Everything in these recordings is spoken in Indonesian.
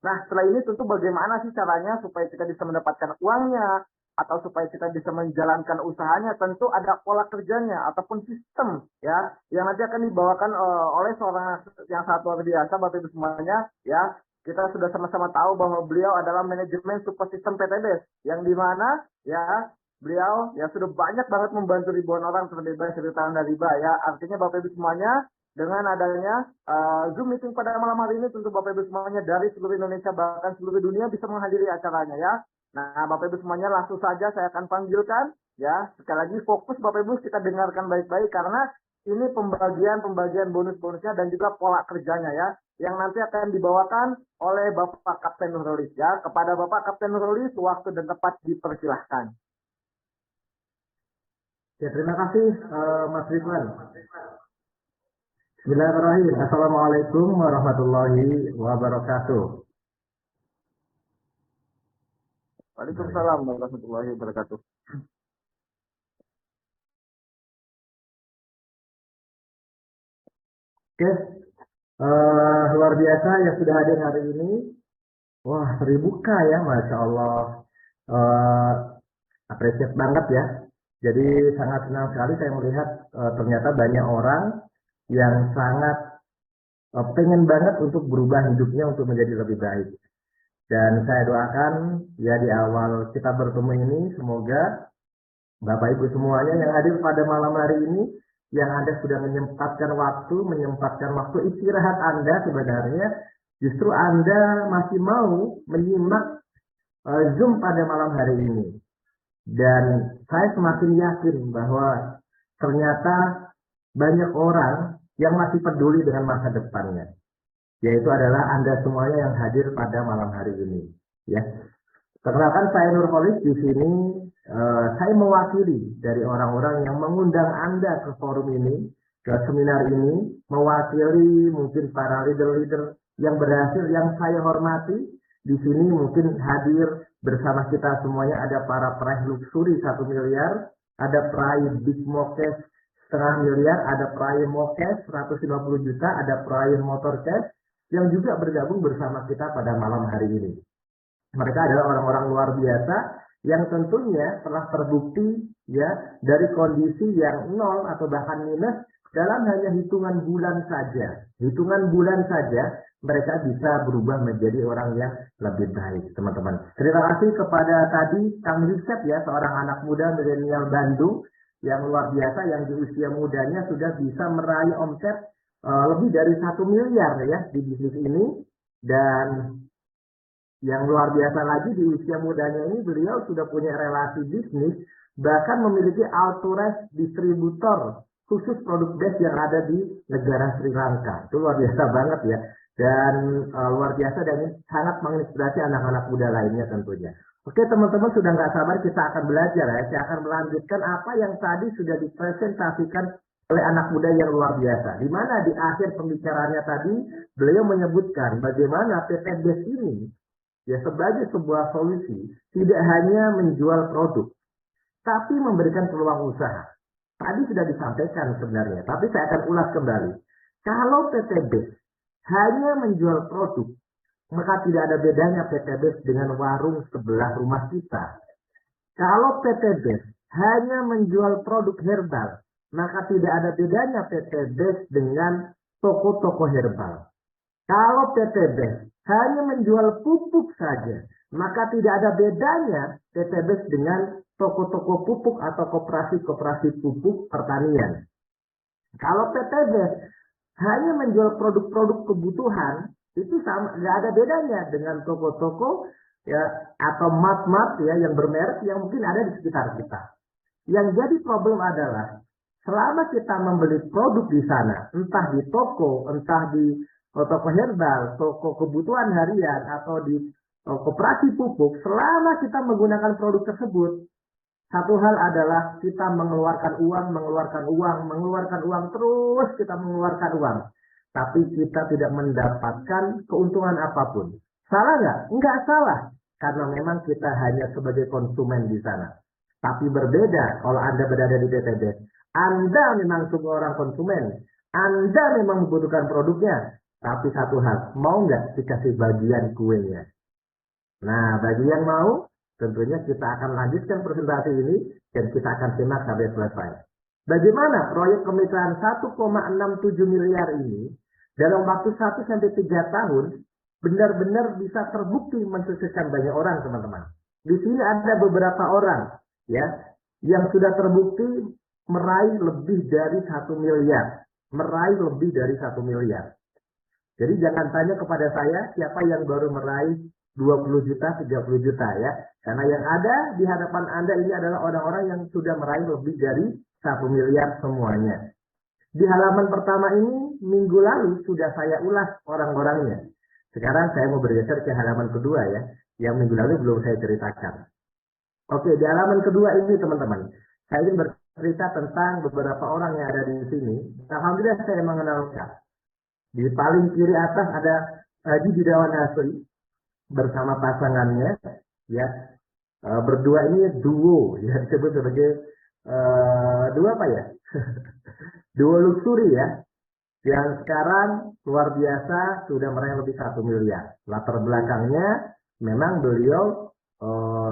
Nah, setelah ini tentu bagaimana sih caranya supaya kita bisa mendapatkan uangnya atau supaya kita bisa menjalankan usahanya, tentu ada pola kerjanya ataupun sistem ya yang nanti akan dibawakan oleh seorang yang sangat luar biasa Bapak Ibu semuanya ya. Kita sudah sama-sama tahu bahwa beliau adalah manajemen support system PTBS yang dimana ya beliau ya sudah banyak banget membantu ribuan orang terbebas dari tangan dan riba ya. Artinya Bapak Ibu semuanya dengan adanya Zoom meeting pada malam hari ini tentu Bapak Ibu semuanya dari seluruh Indonesia bahkan seluruh dunia bisa menghadiri acaranya ya. Nah, Bapak Ibu semuanya langsung saja saya akan panggilkan ya. Sekali lagi fokus Bapak Ibu kita dengarkan baik-baik karena ini pembagian bonus-bonusnya dan juga pola kerjanya ya yang nanti akan dibawakan oleh Bapak Kapten Nurholis ya. Kepada Bapak Kapten Nurholis waktu dan tempat dipersilahkan. Ya, terima kasih Mas Ridwan. Bismillahirrahmanirrahim. Assalamualaikum warahmatullahi wabarakatuh. Waalaikumsalam warahmatullahi wabarakatuh. Oke, luar biasa yang sudah hadir hari ini. Wah, terbuka ya, Masya Allah. Apresiat banget ya. Jadi sangat senang sekali saya melihat ternyata banyak orang yang sangat pengen banget untuk berubah hidupnya untuk menjadi lebih baik. Dan saya doakan ya di awal kita bertemu ini semoga Bapak Ibu semuanya yang hadir pada malam hari ini yang Anda sudah menyempatkan waktu istirahat Anda sebenarnya justru Anda masih mau menyimak Zoom pada malam hari ini. Dan saya semakin yakin bahwa ternyata banyak orang yang masih peduli dengan masa depannya. Yaitu adalah Anda semuanya yang hadir pada malam hari ini. Ya, perkenalkan saya Nurholis di sini. Saya mewakili dari orang-orang yang mengundang Anda ke forum ini, ke seminar ini, mewakili mungkin para leader-leader yang berhasil, yang saya hormati. Di sini mungkin hadir bersama kita semuanya ada para peraih luxury 1 miliar, ada peraih Big Mokes 0,5 miliar, ada peraih Mokes 150 juta, ada peraih Motor Cash yang juga bergabung bersama kita pada malam hari ini. Mereka adalah orang-orang luar biasa yang tentunya telah terbukti ya dari kondisi yang nol atau bahkan minus dalam hanya hitungan bulan saja. Hitungan bulan saja mereka bisa berubah menjadi orang yang lebih baik, teman-teman. Terima kasih kepada tadi Kang Yusef ya, seorang anak muda milenial Bandung yang luar biasa yang di usia mudanya sudah bisa meraih omset lebih dari 1 miliar ya di bisnis ini. Dan yang luar biasa lagi di usia mudanya ini beliau sudah punya relasi bisnis, bahkan memiliki authorized distributor khusus produk base yang ada di negara Sri Lanka. Itu luar biasa banget ya. Dan luar biasa dan ini sangat menginspirasi anak-anak muda lainnya tentunya. Oke teman-teman, sudah nggak sabar kita akan belajar ya. Saya akan melanjutkan apa yang tadi sudah dipresentasikan oleh anak muda yang luar biasa. Di mana di akhir pembicaraannya tadi beliau menyebutkan bagaimana PT Base ini ya sebagai sebuah solusi tidak hanya menjual produk, tapi memberikan peluang usaha. Tadi sudah disampaikan sebenarnya, tapi saya akan ulas kembali. Kalau PT Base hanya menjual produk, maka tidak ada bedanya PT Base dengan warung sebelah rumah kita. Kalau PT Base hanya menjual produk herbal, maka tidak ada bedanya PT Base dengan toko-toko herbal. Kalau PT Base hanya menjual pupuk saja, maka tidak ada bedanya PT Base dengan toko-toko pupuk atau koperasi-koperasi pupuk pertanian. Kalau PT Base hanya menjual produk-produk kebutuhan, itu sama, nggak ada bedanya dengan toko-toko ya atau mart-mart ya yang bermerek yang mungkin ada di sekitar kita. Yang jadi problem adalah selama kita membeli produk di sana, entah di toko, entah di toko herbal, toko kebutuhan harian, atau di koperasi pupuk, selama kita menggunakan produk tersebut, satu hal adalah kita mengeluarkan uang, terus kita mengeluarkan uang. Tapi kita tidak mendapatkan keuntungan apapun. Salah nggak? Nggak salah. Karena memang kita hanya sebagai konsumen di sana. Tapi berbeda kalau Anda berada di PTB. Anda memang semua orang konsumen. Anda memang membutuhkan produknya. Tapi satu hal, mau nggak dikasih bagian kuenya? Nah, bagi yang mau, tentunya kita akan lanjutkan presentasi ini dan kita akan simak sampai selesai. Bagaimana proyek kemitraan 1,67 miliar ini dalam waktu 1 sampai 3 tahun benar-benar bisa terbukti mensukseskan banyak orang, teman-teman. Di sini ada beberapa orang ya yang sudah terbukti meraih lebih dari 1 miliar, meraih lebih dari 1 miliar. Jadi jangan tanya kepada saya siapa yang baru meraih 20 juta, 30 juta ya. Karena yang ada di hadapan Anda ini adalah orang-orang yang sudah meraih lebih dari 1 miliar semuanya. Di halaman pertama ini minggu lalu sudah saya ulas orang-orangnya. Sekarang saya mau bergeser ke halaman kedua ya, yang minggu lalu belum saya ceritakan. Oke, di halaman kedua ini teman-teman, saya ingin bercerita tentang beberapa orang yang ada di sini. Alhamdulillah saya mengenalkan. Di paling kiri atas ada Haji Bidawan Asri bersama pasangannya, ya. Berdua ini duo, ya disebut sebagai duo apa ya? Duo luxury ya. Yang sekarang luar biasa sudah meraih lebih 1 miliar. Latar belakangnya memang beliau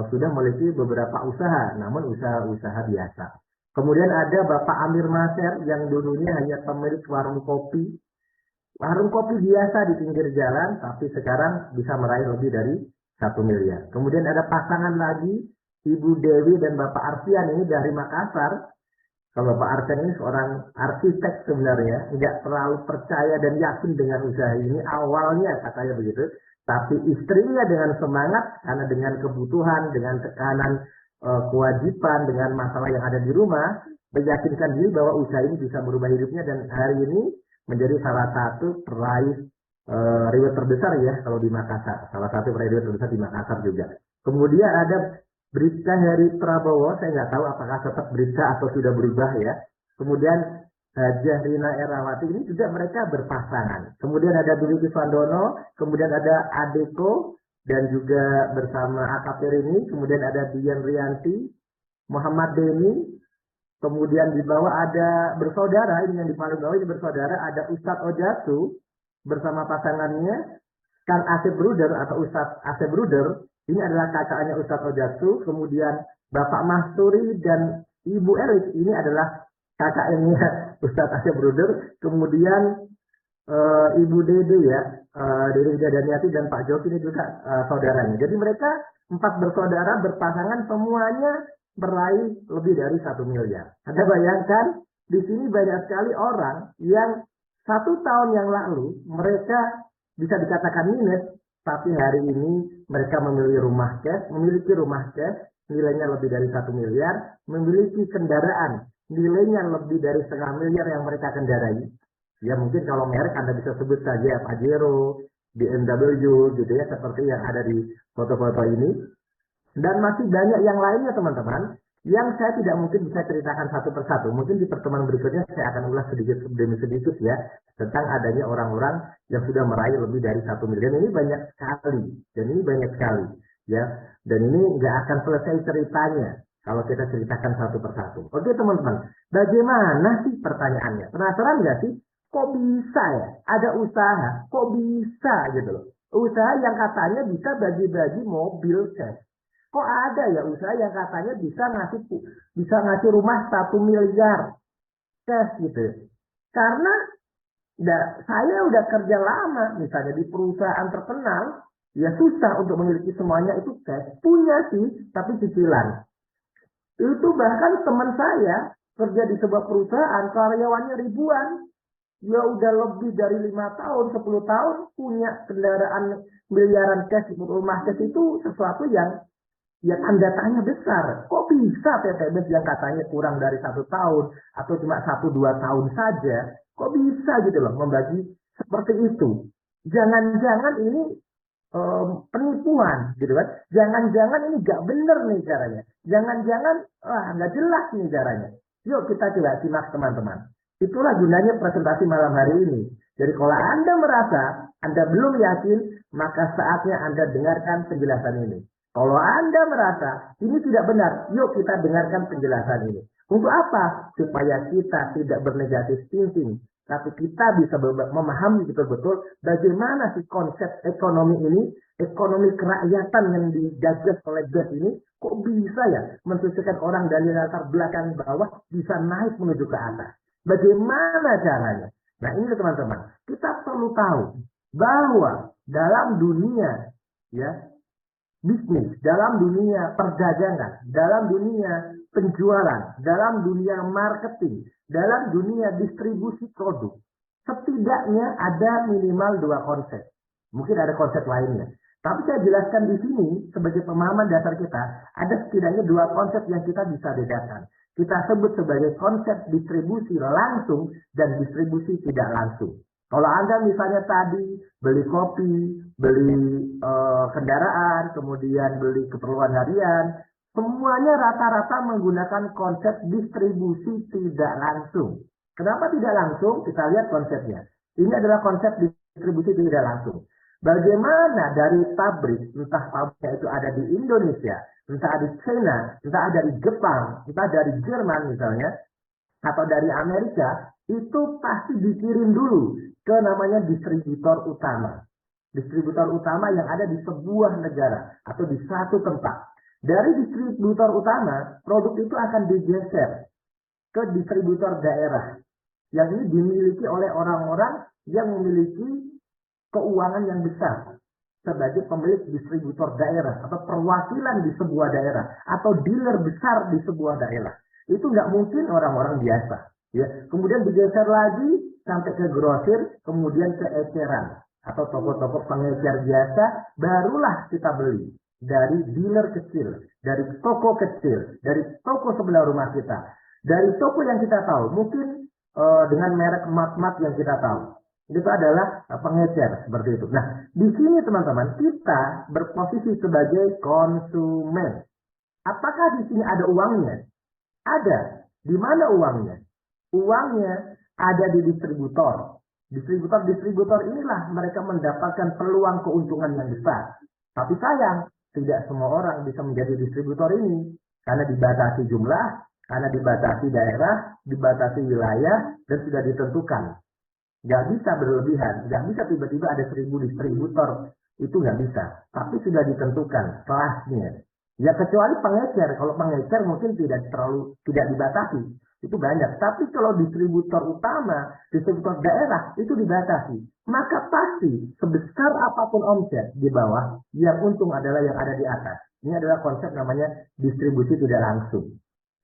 sudah memiliki beberapa usaha, namun usaha-usaha biasa. Kemudian ada Bapak Amir Maser yang dulunya hanya pemilik warung kopi biasa di pinggir jalan, tapi sekarang bisa meraih lebih dari 1 miliar. Kemudian ada pasangan lagi, Ibu Dewi dan Bapak Arfian ini dari Makassar. Kalau Pak Arkan ini seorang arsitek sebenarnya, nggak terlalu percaya dan yakin dengan usaha ini awalnya katanya begitu. Tapi istrinya dengan semangat, karena dengan kebutuhan, dengan tekanan kewajiban, dengan masalah yang ada di rumah, meyakinkan diri bahwa usaha ini bisa berubah hidupnya dan hari ini menjadi salah satu peraih reward terbesar ya kalau di Makassar. Salah satu peraih reward terbesar di Makassar juga. Kemudian ada Bribka Heri Prabowo, saya nggak tahu apakah tetap Bribka atau sudah berubah ya. Kemudian Hajah Rina Erawati ini juga mereka berpasangan. Kemudian ada Dwi Vandono, kemudian ada Adeko dan juga bersama AKP Rini, kemudian ada Dian Rianti, Muhammad Deni, kemudian di bawah ada bersaudara, ini yang di paling bawah ini bersaudara, ada Ustadz Ojatu bersama pasangannya, Kang Asep Bruder atau Ustadz Asep Bruder. Ini adalah kakaknya Ustadz Ojatu, kemudian Bapak Masturi dan Ibu Erik, ini adalah kakaknya Ustadz Asep Bruder, kemudian Ibu Dede ya, Dede Daniati dan Pak Joki ini juga saudaranya. Jadi mereka 4 bersaudara berpasangan semuanya meraih lebih dari 1 miliar. Anda bayangkan, di sini banyak sekali orang yang 1 tahun yang lalu mereka bisa dikatakan minus, tapi hari ini mereka memiliki rumah cash, nilainya lebih dari 1 miliar, memiliki kendaraan, nilainya lebih dari 0,5 miliar yang mereka kendarai. Ya mungkin kalau merek Anda bisa sebut saja Pajero, BMW gitu ya, seperti yang ada di foto-foto ini. Dan masih banyak yang lainnya teman-teman, yang saya tidak mungkin bisa ceritakan satu persatu. Mungkin di pertemuan berikutnya saya akan ulas sedikit demi sedikit ya, tentang adanya orang-orang yang sudah meraih lebih dari 1 miliar. Ini banyak sekali, ya. Dan ini nggak akan selesai ceritanya kalau kita ceritakan satu persatu. Oke teman-teman, bagaimana sih pertanyaannya? Penasaran nggak sih? Kok bisa ya? Ada usaha, kok bisa gitu loh? Usaha yang katanya bisa bagi-bagi mobil cash. Kok ada ya usaha yang katanya bisa ngasih rumah 1 miliar cash gitu? Karena saya udah kerja lama, misalnya di perusahaan terkenal, ya susah untuk memiliki semuanya itu cash. Punya sih, tapi cicilan. Itu bahkan teman saya kerja di sebuah perusahaan, karyawannya ribuan. Ya udah lebih dari 5 tahun, 10 tahun punya kendaraan miliaran cash, rumah cash itu sesuatu yang tanda tanya besar. Kok bisa PTBS yang katanya kurang dari 1 tahun atau cuma 1-2 tahun saja, kok bisa gitu loh membagi seperti itu? Jangan-jangan ini penipuan gitu kan? Jangan-jangan ini gak bener nih caranya. Jangan-jangan nggak jelas nih caranya. Yuk kita coba simak teman-teman. Itulah gunanya presentasi malam hari ini. Jadi kalau Anda merasa Anda belum yakin, maka saatnya Anda dengarkan penjelasan ini. Kalau Anda merasa ini tidak benar, yuk kita dengarkan penjelasan ini. Untuk apa? Supaya kita tidak bernegatif thinking, tapi kita bisa memahami betul-betul bagaimana sih konsep ekonomi ini, ekonomi kerakyatan yang digagas oleh BES ini, kok bisa ya mensukseskan orang dari latar belakang bawah bisa naik menuju ke atas. Bagaimana caranya? Nah ini teman-teman, kita perlu tahu bahwa dalam dunia ya bisnis, dalam dunia perdagangan, dalam dunia penjualan, dalam dunia marketing, dalam dunia distribusi produk, setidaknya ada minimal 2 konsep. Mungkin ada konsep lainnya. Tapi saya jelaskan di sini sebagai pemahaman dasar kita, ada setidaknya 2 konsep yang kita bisa bedakan. Kita sebut sebagai konsep distribusi langsung dan distribusi tidak langsung. Kalau Anda misalnya tadi beli kopi, beli kendaraan, kemudian beli keperluan harian, semuanya rata-rata menggunakan konsep distribusi tidak langsung. Kenapa tidak langsung? Kita lihat konsepnya. Ini adalah konsep distribusi tidak langsung. Bagaimana dari pabrik, entah pabriknya itu ada di Indonesia, entah di China, entah dari Jepang, entah dari Jerman misalnya, atau dari Amerika, itu pasti dikirim dulu ke namanya distributor utama. Distributor utama yang ada di sebuah negara atau di satu tempat. Dari distributor utama, produk itu akan digeser ke distributor daerah. Yang ini dimiliki oleh orang-orang yang memiliki keuangan yang besar sebagai pemilik distributor daerah atau perwakilan di sebuah daerah atau dealer besar di sebuah daerah. Itu nggak mungkin orang-orang biasa. Ya, kemudian digeser lagi sampai ke grosir, kemudian ke eceran atau toko-toko pengecer biasa, barulah kita beli dari dealer kecil, dari toko kecil, dari toko sebelah rumah kita, dari toko yang kita tahu, mungkin dengan merek mat-mat yang kita tahu. Itu adalah pengecer seperti itu. Nah, di sini teman-teman kita berposisi sebagai konsumen. Apakah di sini ada uangnya? Ada. Di mana uangnya? Uangnya ada di distributor. Distributor inilah mereka mendapatkan peluang keuntungan yang besar. Tapi sayang, tidak semua orang bisa menjadi distributor ini. Karena dibatasi jumlah, karena dibatasi daerah, dibatasi wilayah, dan sudah ditentukan. Nggak bisa berlebihan, nggak bisa tiba-tiba ada 1000 distributor. Itu nggak bisa. Tapi sudah ditentukan kelasnya. Ya kecuali pengecer. Kalau pengecer mungkin tidak dibatasi. Itu banyak. Tapi kalau distributor utama, distributor daerah, itu dibatasi. Maka pasti sebesar apapun omset di bawah, yang untung adalah yang ada di atas. Ini adalah konsep namanya distribusi tidak langsung.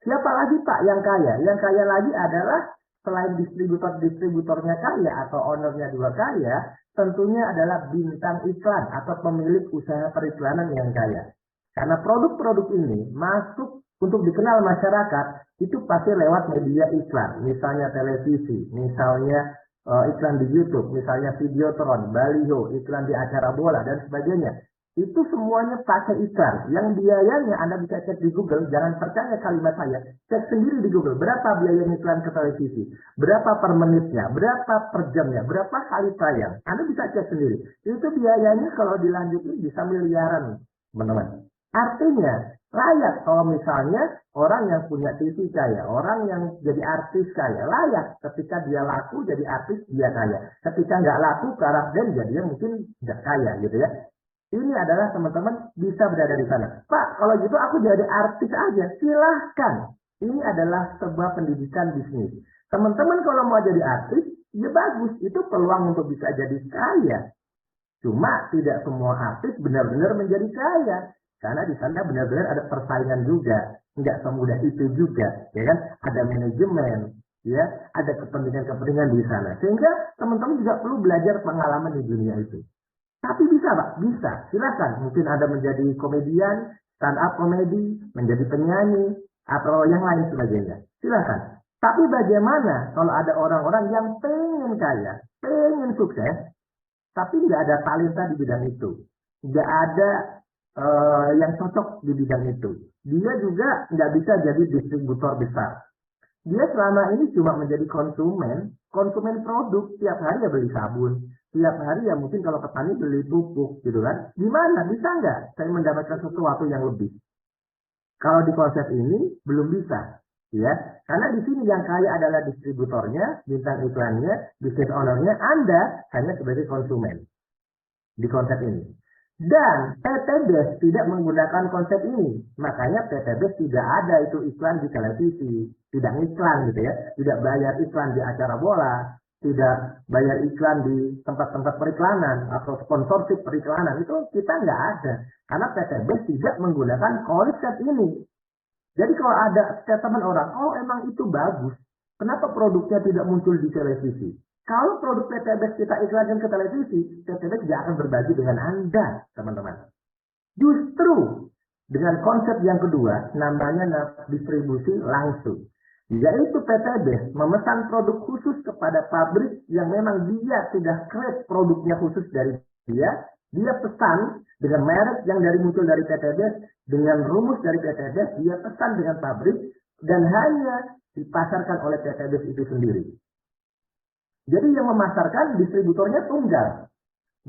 Siapa lagi Pak yang kaya? Yang kaya lagi adalah selain distributornya kaya atau ownernya juga kaya, tentunya adalah bintang iklan atau pemilik usaha periklanan yang kaya. Karena produk-produk ini masuk untuk dikenal masyarakat, itu pasti lewat media iklan. Misalnya televisi, misalnya iklan di YouTube, misalnya Videotron, baliho, iklan di acara bola, dan sebagainya. Itu semuanya pakai iklan. Yang biayanya Anda bisa cek di Google, jangan percaya kalimat saya. Cek sendiri di Google, berapa biaya iklan ke televisi, berapa per menitnya, berapa per jamnya, berapa kali tayang. Anda bisa cek sendiri. Itu biayanya kalau dilanjutin bisa miliaran, teman-teman. Artinya, layak kalau misalnya orang yang punya TV kaya, orang yang jadi artis kaya, layak ketika dia laku jadi artis dia kaya. Ketika nggak laku karakter jadinya mungkin nggak kaya gitu ya. Ini adalah teman-teman bisa berada di sana. Pak, kalau gitu aku jadi artis aja. Silahkan. Ini adalah sebuah pendidikan bisnis. Teman-teman kalau mau jadi artis, ya bagus. Itu peluang untuk bisa jadi kaya. Cuma tidak semua artis benar-benar menjadi kaya. Karena di sana benar-benar ada persaingan juga. Nggak semudah itu juga. Ya kan? Ada manajemen. Ya, ada kepentingan-kepentingan di sana. Sehingga teman-teman juga perlu belajar pengalaman di dunia itu. Tapi bisa Pak, bisa. Silakan. Mungkin Anda menjadi komedian, stand up komedi, menjadi penyanyi, atau yang lain sebagainya. Silakan. Tapi bagaimana kalau ada orang-orang yang pengen kaya, pengen sukses, tapi nggak ada talenta di bidang itu. Nggak ada yang cocok di bidang itu. Dia juga nggak bisa jadi distributor besar. Dia selama ini cuma menjadi konsumen produk. Tiap hari ya beli sabun. Tiap hari ya mungkin kalau petani beli pupuk gitu kan. Gimana? Bisa nggak saya mendapatkan sesuatu yang lebih? Kalau di konsep ini belum bisa. ya. Karena di sini yang kaya adalah distributornya, bintang iklannya, business ownernya, Anda hanya sebagai konsumen di konsep ini. Dan PTBes tidak menggunakan konsep ini. Makanya PTBes tidak ada itu iklan di televisi. Tidak iklan gitu ya. Tidak bayar iklan di acara bola. Tidak bayar iklan di tempat-tempat periklanan atau sponsorship periklanan. Itu kita nggak ada. Karena PTBes tidak menggunakan konsep ini. Jadi kalau ada statement orang, oh emang itu bagus. Kenapa produknya tidak muncul di televisi? Kalau produk PTBes kita iklankan ke televisi, PTBes tidak akan berbagi dengan Anda, teman-teman. Justru dengan konsep yang kedua, namanya distribusi langsung. Yaitu PTBes memesan produk khusus kepada pabrik yang memang dia sudah create produknya khusus dari dia pesan dengan merek yang muncul dari PTBes, dengan rumus dari PTBes, dia pesan dengan pabrik dan hanya dipasarkan oleh PTBes itu sendiri. Jadi yang memasarkan distributornya tunggal.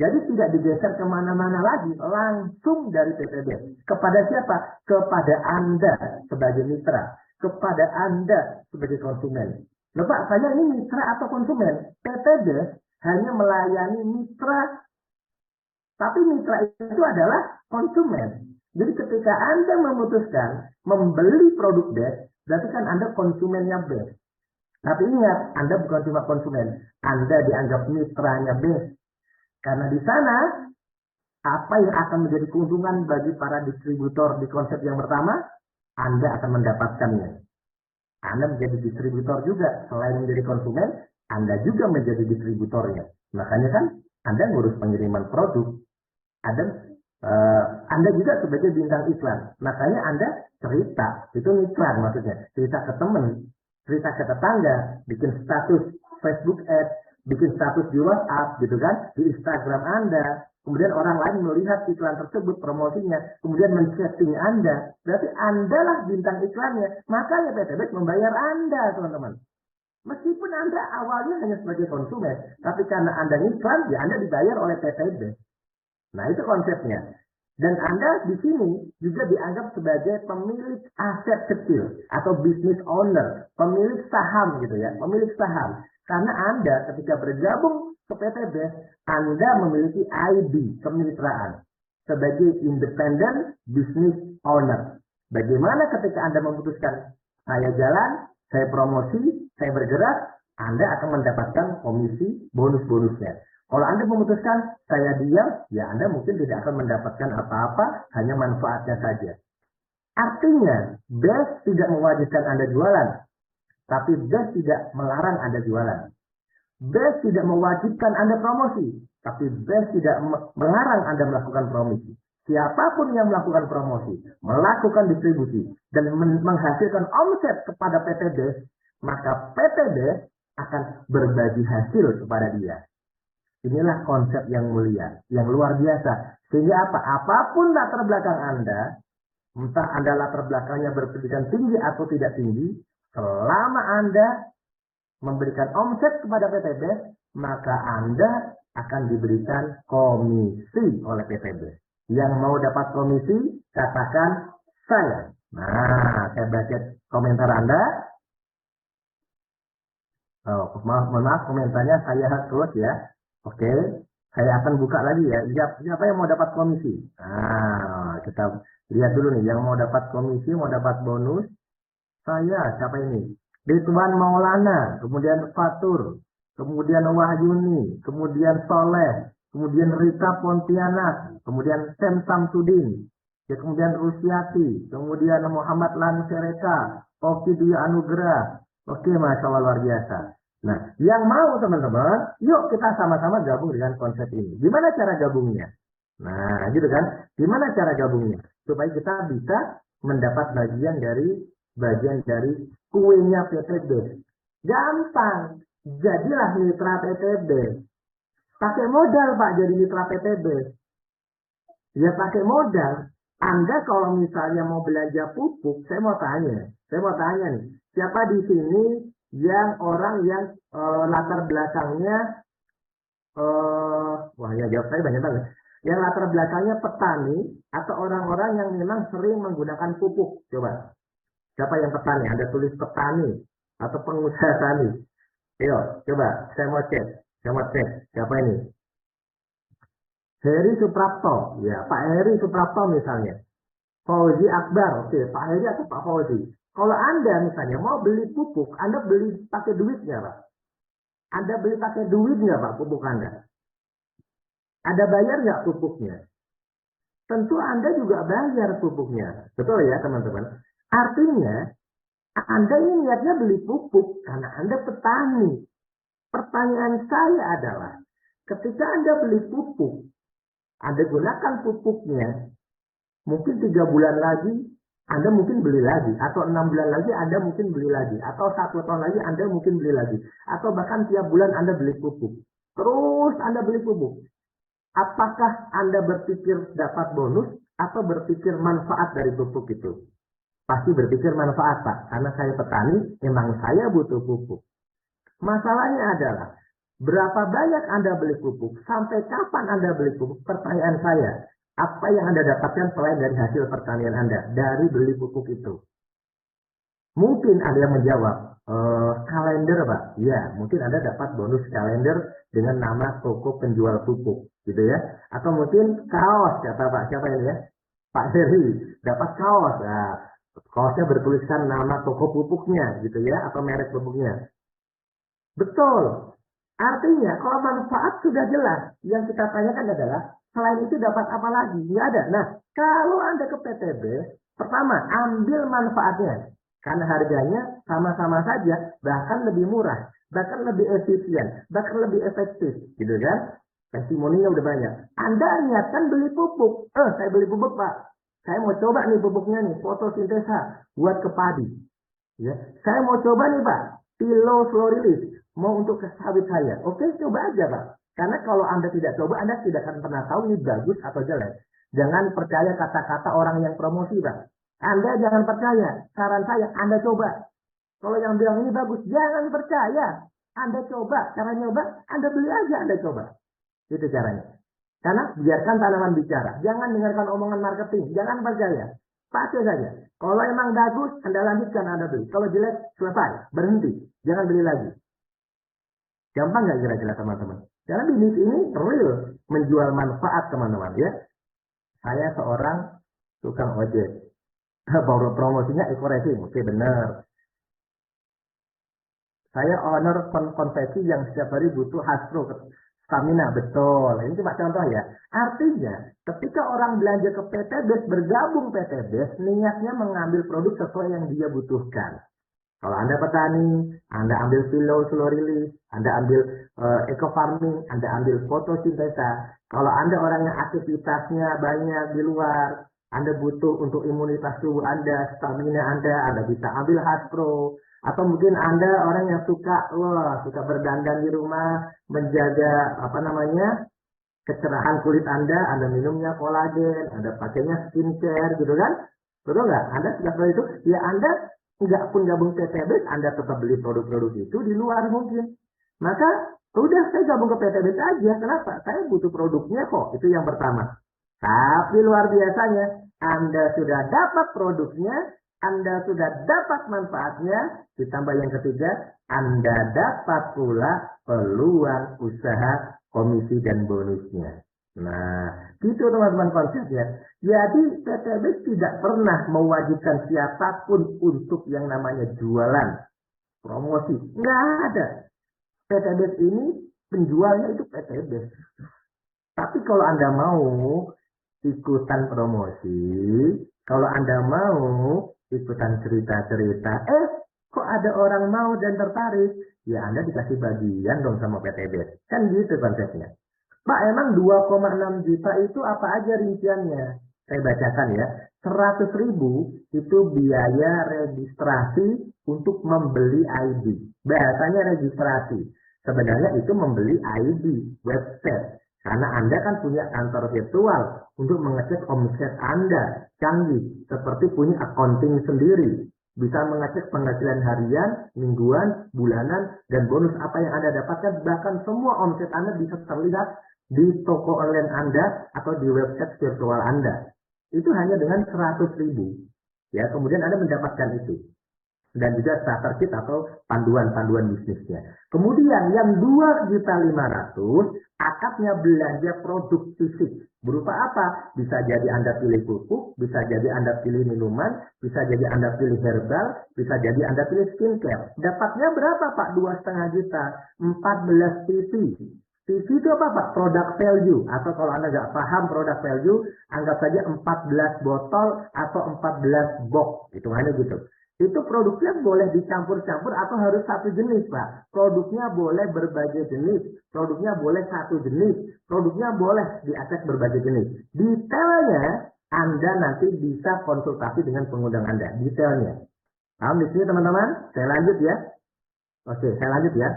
Jadi tidak digeser kemana-mana lagi, langsung dari PTBes. Kepada siapa? Kepada Anda sebagai mitra, kepada Anda sebagai konsumen. Loh Pak, saya ini mitra atau konsumen? PTBes hanya melayani mitra, tapi mitra itu adalah konsumen. Jadi ketika Anda memutuskan membeli produk BES, berarti kan Anda konsumennya BES. Tapi ingat, Anda bukan cuma konsumen, Anda dianggap mitranya BES. Karena di sana, apa yang akan menjadi keuntungan bagi para distributor di konsep yang pertama, Anda akan mendapatkannya. Anda menjadi distributor juga, selain menjadi konsumen, Anda juga menjadi distributornya. Makanya kan, Anda ngurus pengiriman produk, Anda juga sebagai bintang iklan. Makanya Anda cerita, itu iklan maksudnya, cerita ke teman, cerita ke tetangga, bikin status Facebook Ads, bikin status di WhatsApp gitu kan, di Instagram Anda, kemudian orang lain melihat iklan tersebut, promosinya, kemudian men-chatting Anda, berarti Anda lah bintang iklannya, makanya PTBes membayar Anda, teman-teman. Meskipun Anda awalnya hanya sebagai konsumen, tapi karena Anda iklan, ya Anda dibayar oleh PTBes. Nah, itu konsepnya. Dan Anda di sini juga dianggap sebagai pemilik aset kecil atau business owner, pemilik saham gitu ya, pemilik saham. Karena Anda ketika bergabung ke PTBes, Anda memiliki ID kemitraan sebagai independent business owner. Bagaimana ketika Anda memutuskan saya jalan, saya promosi, saya bergerak, Anda akan mendapatkan komisi bonus-bonusnya. Kalau Anda memutuskan saya diam, ya Anda mungkin tidak akan mendapatkan apa-apa, hanya manfaatnya saja. Artinya, BES tidak mewajibkan Anda jualan, tapi BES tidak melarang Anda jualan. BES tidak mewajibkan Anda promosi, tapi BES tidak melarang Anda melakukan promosi. Siapapun yang melakukan promosi, melakukan distribusi, dan menghasilkan omset kepada PTBes, maka PTBes akan berbagi hasil kepada dia. Inilah konsep yang mulia, yang luar biasa. Sehingga apa? Apapun latar belakang Anda, entah Anda latar belakangnya berpendidikan tinggi atau tidak tinggi, selama Anda memberikan omset kepada PTBes, maka Anda akan diberikan komisi oleh PTBes. Yang mau dapat komisi, katakan saya. Nah, saya baca komentar Anda. Oh, mohon maaf komentarnya saya close ya. Oke, saya akan buka lagi ya. Siapa yang mau dapat komisi? Nah, kita lihat dulu nih. Yang mau dapat komisi, mau dapat bonus. Saya, siapa ini? Ridwan Maulana, kemudian Fatur, kemudian Wahyuni, kemudian Soleh, kemudian Rita Pontianak, kemudian Sam Samsudin, ya, kemudian Rusiati, kemudian Muhammad Lansereka, Oki Dwi Anugrah. Oke, Masya Allah luar biasa. Nah, yang mau teman-teman, yuk kita sama-sama gabung dengan konsep ini. Gimana cara gabungnya? Nah, gitu kan? Gimana cara gabungnya? Supaya kita bisa mendapat bagian dari kuenya PTBes. Gampang. Jadilah mitra PTBes. Pakai modal Pak jadi mitra PTBes. Ya pakai modal. Anda kalau misalnya mau belanja pupuk, saya mau tanya nih, siapa di sini yang orang yang latar belakangnya wah ya jawab saya banyak banget. Yang latar belakangnya petani atau orang-orang yang memang sering menggunakan pupuk. Coba. Siapa yang petani? Anda tulis petani atau pengusaha tani. Ayo, coba saya mau cek. Saya mau cek. Siapa ini? Heri Suprapto. Ya, Pak Heri Suprapto misalnya. Fauzi Akbar. Oke, Pak Heri atau Pak Fauzi. Kalau Anda misalnya mau beli pupuk, Anda beli pakai duitnya, Pak. Anda beli pakai duit nggak, Pak, pupuk Anda? Ada bayar nggak pupuknya? Tentu Anda juga bayar pupuknya. Betul ya, teman-teman? Artinya, Anda ini niatnya beli pupuk karena Anda petani. Pertanyaan saya adalah, ketika Anda beli pupuk, Anda gunakan pupuknya, mungkin 3 bulan lagi, Anda mungkin beli lagi. Atau 6 bulan lagi, Anda mungkin beli lagi. Atau 1 tahun lagi, Anda mungkin beli lagi. Atau bahkan tiap bulan Anda beli pupuk. Terus Anda beli pupuk. Apakah Anda berpikir dapat bonus atau berpikir manfaat dari pupuk itu? Pasti berpikir manfaat, Pak. Karena saya petani, memang saya butuh pupuk. Masalahnya adalah, berapa banyak Anda beli pupuk? Sampai kapan Anda beli pupuk? Pertanyaan saya, apa yang Anda dapatkan selain dari hasil pertanian Anda? Dari beli pupuk itu. Mungkin ada yang menjawab, kalender, Pak. Ya, mungkin Anda dapat bonus kalender dengan nama toko penjual pupuk, gitu ya. Atau mungkin kaos, kata Pak. Siapa ini ya? Pak Heri, dapat kaos. Nah, kaosnya bertuliskan nama toko pupuknya, gitu ya, atau merek pupuknya. Betul. Artinya, kalau manfaat sudah jelas, yang kita tanyakan adalah, selain itu dapat apa lagi? Nggak ada. Nah, kalau Anda ke PTB, pertama, ambil manfaatnya. Karena harganya sama-sama saja, bahkan lebih murah, bahkan lebih efisien, bahkan lebih efektif, gitu kan? Testimoninya udah banyak. Anda niatkan beli pupuk. Saya beli pupuk, Pak. Saya mau coba nih pupuknya nih, fotosintesa, buat ke padi. Ya. Saya mau coba nih, Pak, Piloflorilis, mau untuk ke sawit saya. Oke, coba aja, Pak. Karena kalau Anda tidak coba, Anda tidak akan pernah tahu ini bagus atau jelek. Jangan percaya kata-kata orang yang promosi, Pak. Anda jangan percaya. Saran saya, Anda coba. Kalau yang bilang ini bagus, jangan percaya. Anda coba. Cara nyoba, Anda beli aja, Anda coba. Itu caranya. Karena biarkan tanaman bicara. Jangan dengarkan omongan marketing. Jangan percaya. Pakai saja. Kalau emang bagus, Anda lanjutkan, Anda beli. Kalau jelek, selesai. Berhenti. Jangan beli lagi. Gampang nggak kira-kira, teman-teman? Karena bisnis ini real. Menjual manfaat, teman-teman. Ya. Saya seorang tukang ojek. Baru promosinya Eco-Racing. Oke, benar. Saya owner konveksi yang setiap hari butuh Hasbro stamina. Betul. Ini cuma contoh ya. Artinya, ketika orang belanja ke PTBes, bergabung PTBes, niatnya mengambil produk sesuai yang dia butuhkan. Kalau Anda petani, Anda ambil Piloflorilis, Anda ambil eco farming, Anda ambil fotosintesa. Kalau Anda orang yang aktivitasnya banyak di luar, Anda butuh untuk imunitas tubuh Anda, stamina Anda bisa ambil Hasbro. Atau mungkin Anda orang yang suka berdandan di rumah, menjaga kecerahan kulit Anda minumnya kolagen, Anda pakainya skincare, gitu kan? Betul nggak? Anda sudah seperti itu, ya Anda nggak pun gabung PTBes, Anda tetap beli produk-produk itu di luar mungkin. Maka, udah saya gabung ke PTBes aja. Kenapa? Saya butuh produknya kok. Itu yang pertama. Tapi luar biasanya, Anda sudah dapat produknya, Anda sudah dapat manfaatnya, ditambah yang ketiga, Anda dapat pula peluang usaha, komisi, dan bonusnya. Nah, gitu teman-teman konsepnya. Jadi PTBes tidak pernah mewajibkan siapapun untuk yang namanya jualan, promosi. Nggak ada. PTBes ini penjualnya itu PTBes. Tapi kalau Anda mau ikutan promosi, kalau Anda mau ikutan cerita-cerita, kok ada orang mau dan tertarik, ya Anda dikasih bagian dong sama PTBes. Kan gitu konsepnya. Pak, emang 2,6 juta itu apa aja rinciannya? Saya bacakan ya. 100.000 itu biaya registrasi untuk membeli ID. Bahasanya registrasi. Sebenarnya itu membeli ID website. Karena Anda kan punya kantor virtual untuk mengecek omset Anda. Canggih. Seperti punya accounting sendiri. Bisa mengecek penghasilan harian, mingguan, bulanan, dan bonus apa yang Anda dapatkan. Bahkan semua omset Anda bisa terlihat di toko online Anda atau di website virtual Anda. Itu hanya dengan 100.000. Ya, kemudian Anda mendapatkan itu. Dan juga starter kit atau panduan-panduan bisnisnya. Kemudian yang 2.500.000 akadnya belanja produk fisik. Berupa apa? Bisa jadi Anda pilih pupuk, bisa jadi Anda pilih minuman, bisa jadi Anda pilih herbal, bisa jadi Anda pilih skincare. Dapatnya berapa Pak? 2,5 juta. 14 TV. TV itu apa Pak? Product value. Atau kalau Anda nggak paham product value, anggap saja 14 botol atau 14 box. Hitungannya gitu. Itu produknya boleh dicampur-campur atau harus satu jenis, Pak. Produknya boleh berbagai jenis. Produknya boleh satu jenis. Produknya boleh diacak berbagai jenis. Detailnya, Anda nanti bisa konsultasi dengan pengundang Anda. Detailnya. Paham di sini, teman-teman? Saya lanjut ya. Oke, saya lanjut ya.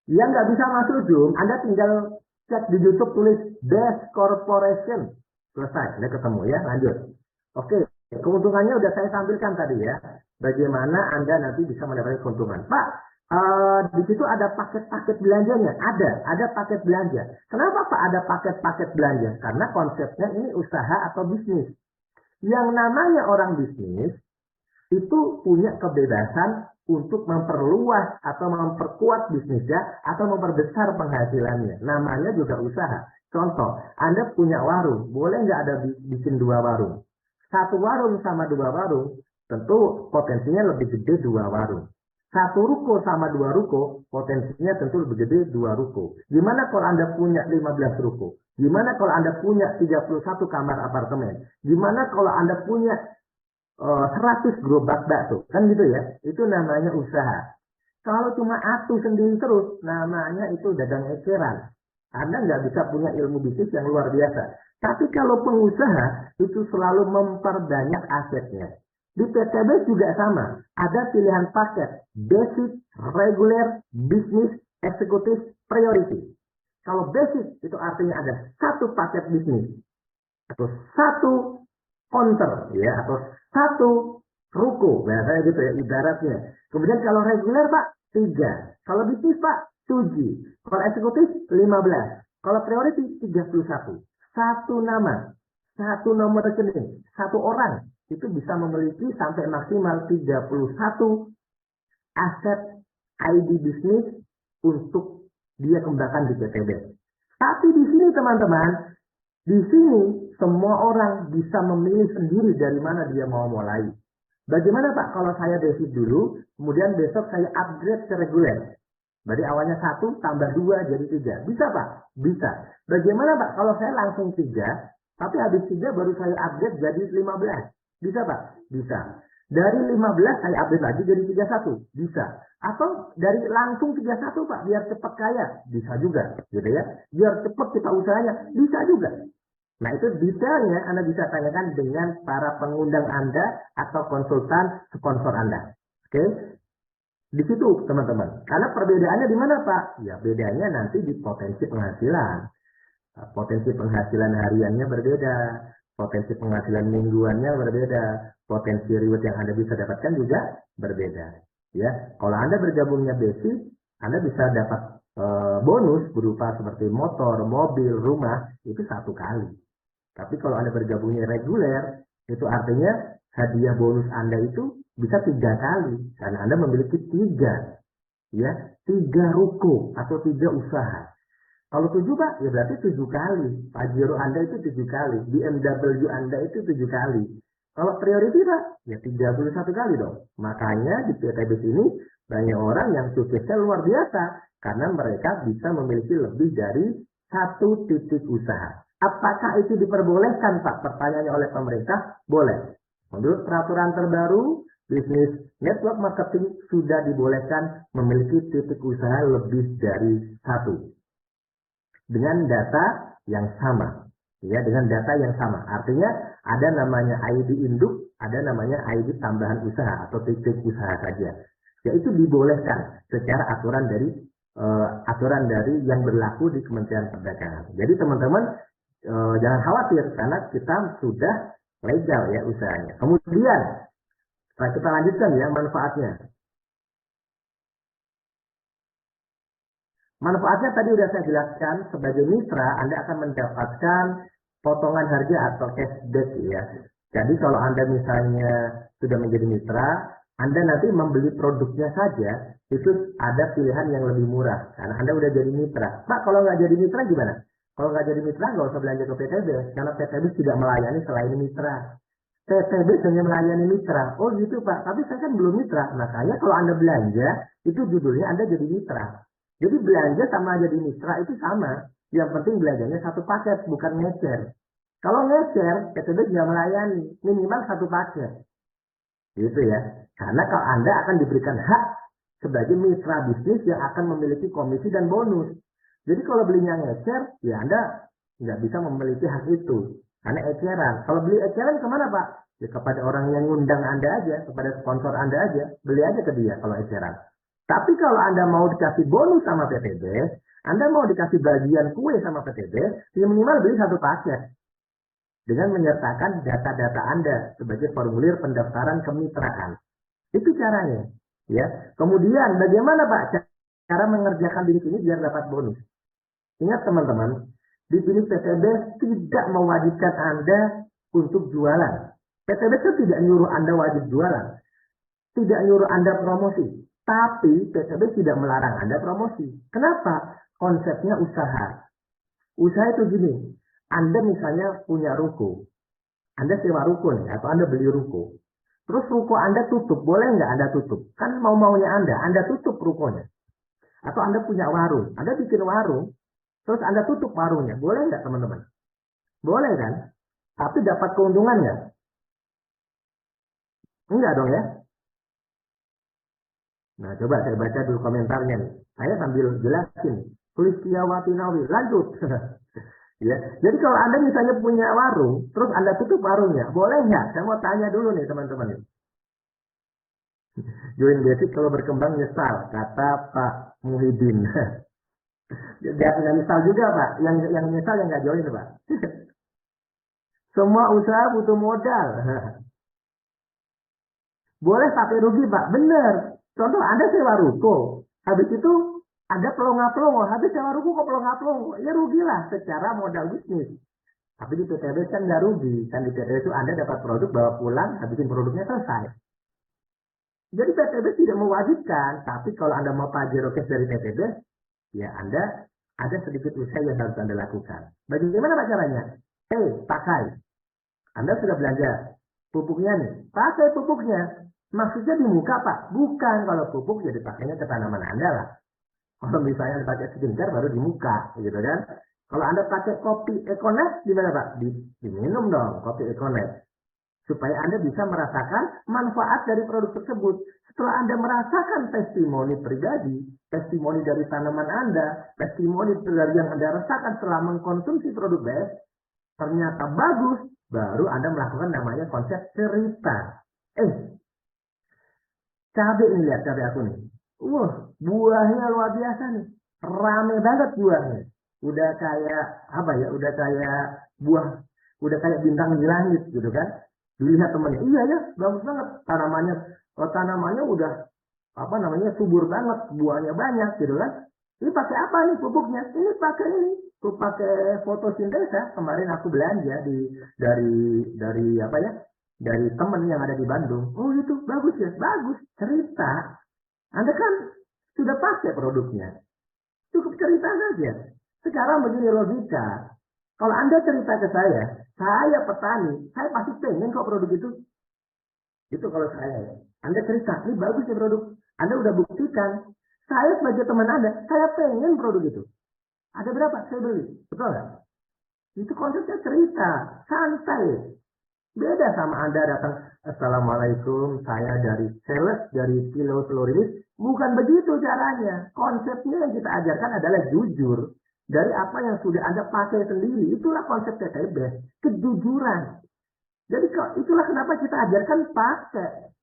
Yang nggak bisa masuk Zoom, Anda tinggal cek di YouTube tulis Best Corporation. Selesai, Anda ketemu ya. Lanjut. Oke. Keuntungannya udah saya tampilkan tadi ya. Bagaimana Anda nanti bisa mendapatkan keuntungan. Pak, di situ ada paket-paket belanjanya. Ada paket belanja. Kenapa Pak ada paket-paket belanja? Karena konsepnya ini usaha atau bisnis. Yang namanya orang bisnis itu punya kebebasan untuk memperluas atau memperkuat bisnisnya atau memperbesar penghasilannya. Namanya juga usaha. Contoh, Anda punya warung. Boleh nggak ada bikin 2 warung? Satu warung sama 2 warung, tentu potensinya lebih gede 2 warung. Satu ruko sama 2 ruko, potensinya tentu lebih gede 2 ruko. Gimana kalau Anda punya 15 ruko? Gimana kalau Anda punya 31 kamar apartemen? Gimana kalau Anda punya 100 gerobak bakso? Kan gitu ya, itu namanya usaha. Kalau cuma atuh sendiri terus, namanya itu dagang eceran. Anda nggak bisa punya ilmu bisnis yang luar biasa. Tapi kalau pengusaha itu selalu memperbanyak asetnya. Di PTB juga sama. Ada pilihan paket. Basic, regular, bisnis, eksekutif, priority. Kalau basic itu artinya ada satu paket bisnis. Atau satu counter. Ya, atau satu ruko. Nah, kayak gitu ya ibaratnya. Kemudian kalau reguler Pak, 3. Kalau bisnis Pak, 7. Kalau eksekutif, 15. Kalau priority, 31. Satu nama, satu nomor rekening, satu orang itu bisa memiliki sampai maksimal 31 aset ID bisnis untuk dia kembangkan di PTB. Tapi di sini teman-teman, di sini semua orang bisa memilih sendiri dari mana dia mau mulai. Bagaimana Pak kalau saya basic dulu, kemudian besok saya upgrade ke reguler? Berarti awalnya 1 tambah 2 jadi 3. Bisa Pak? Bisa. Bagaimana Pak kalau saya langsung 3, tapi habis 3 baru saya update jadi 15? Bisa Pak? Bisa. Dari 15 saya update lagi jadi 31? Bisa. Atau dari langsung 31 Pak, biar cepat kaya? Bisa juga. Gitu ya. Biar cepat kita usahanya? Bisa juga. Nah itu detailnya Anda bisa tanyakan dengan para pengundang Anda atau konsultan sponsor Anda. Oke? Di situ teman-teman. Karena perbedaannya di mana Pak? Ya bedanya nanti di potensi penghasilan. Potensi penghasilan hariannya berbeda. Potensi penghasilan mingguannya berbeda. Potensi reward yang Anda bisa dapatkan juga berbeda. Ya, kalau Anda bergabungnya basic, Anda bisa dapat bonus berupa seperti motor, mobil, rumah, itu 1 kali. Tapi kalau Anda bergabungnya reguler, itu artinya hadiah bonus Anda itu bisa 3 kali. Karena Anda memiliki 3. Ya, 3 ruko atau 3 usaha. Kalau 7 Pak, ya berarti 7 kali. Pajero Anda itu 7 kali. BMW Anda itu 7 kali. Kalau priority Pak, ya 31 kali dong. Makanya di PTB sini banyak orang yang suksesnya luar biasa. Karena mereka bisa memiliki lebih dari 1 titik usaha. Apakah itu diperbolehkan Pak? Pertanyaannya oleh pemerintah, boleh. Menurut peraturan terbaru, bisnis network marketing sudah dibolehkan memiliki titik usaha lebih dari 1. Dengan data yang sama. Ya, dengan data yang sama. Artinya ada namanya ID induk, ada namanya ID tambahan usaha atau titik usaha saja. Yaitu dibolehkan secara aturan dari yang berlaku di Kementerian Perdagangan. Jadi teman-teman jangan khawatir karena kita sudah legal ya usahanya. Kemudian kita lanjutkan ya manfaatnya. Manfaatnya tadi sudah saya jelaskan, sebagai mitra Anda akan mendapatkan potongan harga atau cashback ya. Jadi kalau Anda misalnya sudah menjadi mitra, Anda nanti membeli produknya saja, itu ada pilihan yang lebih murah. Karena Anda udah jadi mitra. Pak, kalau nggak jadi mitra gimana? Kalau nggak jadi mitra, nggak usah belanja ke PTB. Karena PTB tidak melayani selain mitra. PTB hanya melayani mitra. Oh gitu Pak, tapi saya kan belum mitra. Makanya kalau Anda belanja, itu judulnya Anda jadi mitra. Jadi belanja sama jadi mitra itu sama. Yang penting belanjanya satu paket, bukan ngecer. Kalau ngecer, PTB tidak melayani, minimal satu paket. Gitu ya. Karena kalau Anda akan diberikan hak sebagai mitra bisnis yang akan memiliki komisi dan bonus. Jadi kalau belinya ngecer, ya Anda nggak bisa memiliki hak itu. Karena eceran. Kalau beli eceran kemana Pak? Ya kepada orang yang ngundang Anda aja, kepada sponsor Anda aja. Beli aja ke dia kalau eceran. Tapi kalau Anda mau dikasih bonus sama PTB, Anda mau dikasih bagian kue sama PTB, ya minimal beli satu paket. Dengan menyertakan data-data Anda sebagai formulir pendaftaran kemitraan. Itu caranya. Ya. Kemudian bagaimana Pak cara mengerjakan bisnis ini biar dapat bonus? Ingat teman-teman, di sini PTB tidak mewajibkan Anda untuk jualan. PTB itu tidak nyuruh Anda wajib jualan. Tidak nyuruh Anda promosi. Tapi PTB tidak melarang Anda promosi. Kenapa? Konsepnya usaha. Usaha itu gini. Anda misalnya punya ruko. Anda sewa ruko nih, atau Anda beli ruko. Terus ruko Anda tutup. Boleh nggak Anda tutup? Kan mau-maunya Anda tutup rukonya. Atau Anda punya warung. Anda bikin warung. Terus Anda tutup warungnya. Boleh nggak teman-teman? Boleh kan? Tapi dapat keuntungan nggak? Enggak dong ya? Nah coba saya baca dulu komentarnya nih. Saya sambil jelasin. Kulistiawati Nawi. Lanjut. Ya, jadi kalau Anda misalnya punya warung, terus Anda tutup warungnya, boleh nggak? Saya mau tanya dulu nih teman-teman. Join basic kalau berkembang nyesal, kata Pak Muhyiddin. Nggak nyesal juga Pak, yang nyesal yang nggak join Pak. Semua usaha butuh modal. Boleh pakai rugi Pak, bener. Contoh Anda sewa ruko, habis itu ada pelongo-pelongo, habis sewa ruko kok pelongo-pelongo, ya rugilah secara modal bisnis. Tapi di PTB kan nggak rugi, kan di PTB itu Anda dapat produk bawa pulang, habisin produknya selesai. Jadi PTB tidak mewajibkan, tapi kalau Anda mau pajero cash dari PTB, ya Anda ada sedikit usaha yang harus Anda lakukan. Bagaimana Pak caranya? Pakai. Anda sudah belanja pupuknya nih, pakai pupuknya. Maksudnya di muka Pak? Bukan, kalau pupuk ya dipakainya ke tanaman Anda lah. Kalau misalnya pakai skincare baru di muka, gitu kan? Kalau Anda pakai kopi Econet, gimana Pak? Diminum dong kopi Econet. Supaya Anda bisa merasakan manfaat dari produk tersebut. Setelah Anda merasakan testimoni pribadi, testimoni dari tanaman Anda, testimoni dari yang Anda rasakan setelah mengkonsumsi produk BES, ternyata bagus, baru Anda melakukan namanya konsep cerita. Cabai ini lihat, cabai aku nih. Buahnya luar biasa nih. Rame banget buahnya. Udah kayak, apa ya, udah kayak buah, udah kayak bintang di langit gitu kan. Dilihat temannya, iya ya, bagus banget. Tanamannya udah, apa namanya, subur banget. Buahnya banyak gitu kan. Ini pakai apa nih pupuknya? Ini pakai ini. Tuh pakai fotosintesa. Kemarin aku belanja dari apa ya, dari teman yang ada di Bandung. Oh itu bagus ya, bagus. Cerita. Anda kan sudah pakai produknya. Cukup cerita saja. Sekarang begini logika. Kalau Anda cerita ke saya petani, saya pasti pengen kok produk itu. Itu kalau saya. Anda cerita, ini bagus ya produk. Anda udah buktikan. Saya sebagai teman Anda, saya pengen produk itu. Ada berapa? Saya beli. Betul nggak? Itu konsepnya cerita. Santai. Beda sama Anda datang, Assalamualaikum, saya dari sales, dari kilo telur ini. Bukan begitu caranya. Konsepnya yang kita ajarkan adalah jujur. Dari apa yang sudah Anda pakai sendiri. Itulah konsep PTB. Kejujuran. Jadi itulah kenapa kita ajarkan pakai.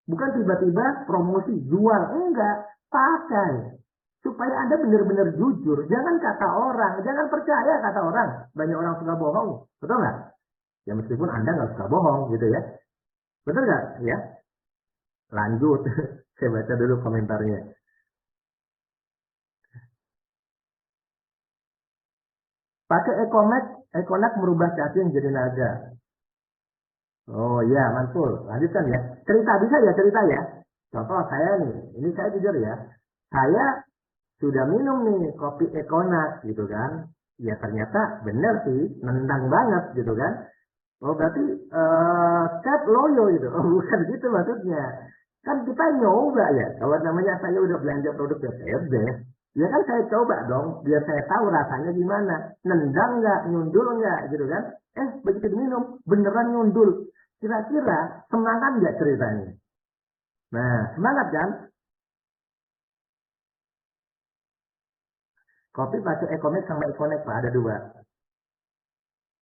Bukan tiba-tiba promosi, jual. Enggak. Pakai. Supaya Anda benar-benar jujur. Jangan kata orang. Jangan percaya kata orang. Banyak orang suka bohong. Betul nggak? Ya meskipun Anda nggak suka bohong gitu ya. Betul nggak? Ya. Lanjut. Saya baca dulu komentarnya. Pakai Ekonak merubah cacing jadi naga. Oh iya, mantul. Lanjutkan ya. Cerita bisa ya cerita ya. Contoh saya nih, ini saya jujur ya. Saya sudah minum nih kopi Ekonak gitu kan. Ya ternyata bener sih, nendang banget gitu kan. Oh berarti cat loyo gitu. Oh bukan gitu maksudnya. Kan kita nyoba ya. Kalau namanya saya udah belanja produk BTB, ya kan saya coba dong. Biar saya tahu rasanya gimana. Nendang nggak, nyundul nggak gitu kan. Begitu diminum, beneran nyundul. Kira-kira semangat nggak ceritanya? Nah, semangat kan? Kopi pakai Ecomax sama Econex Pak, ada dua.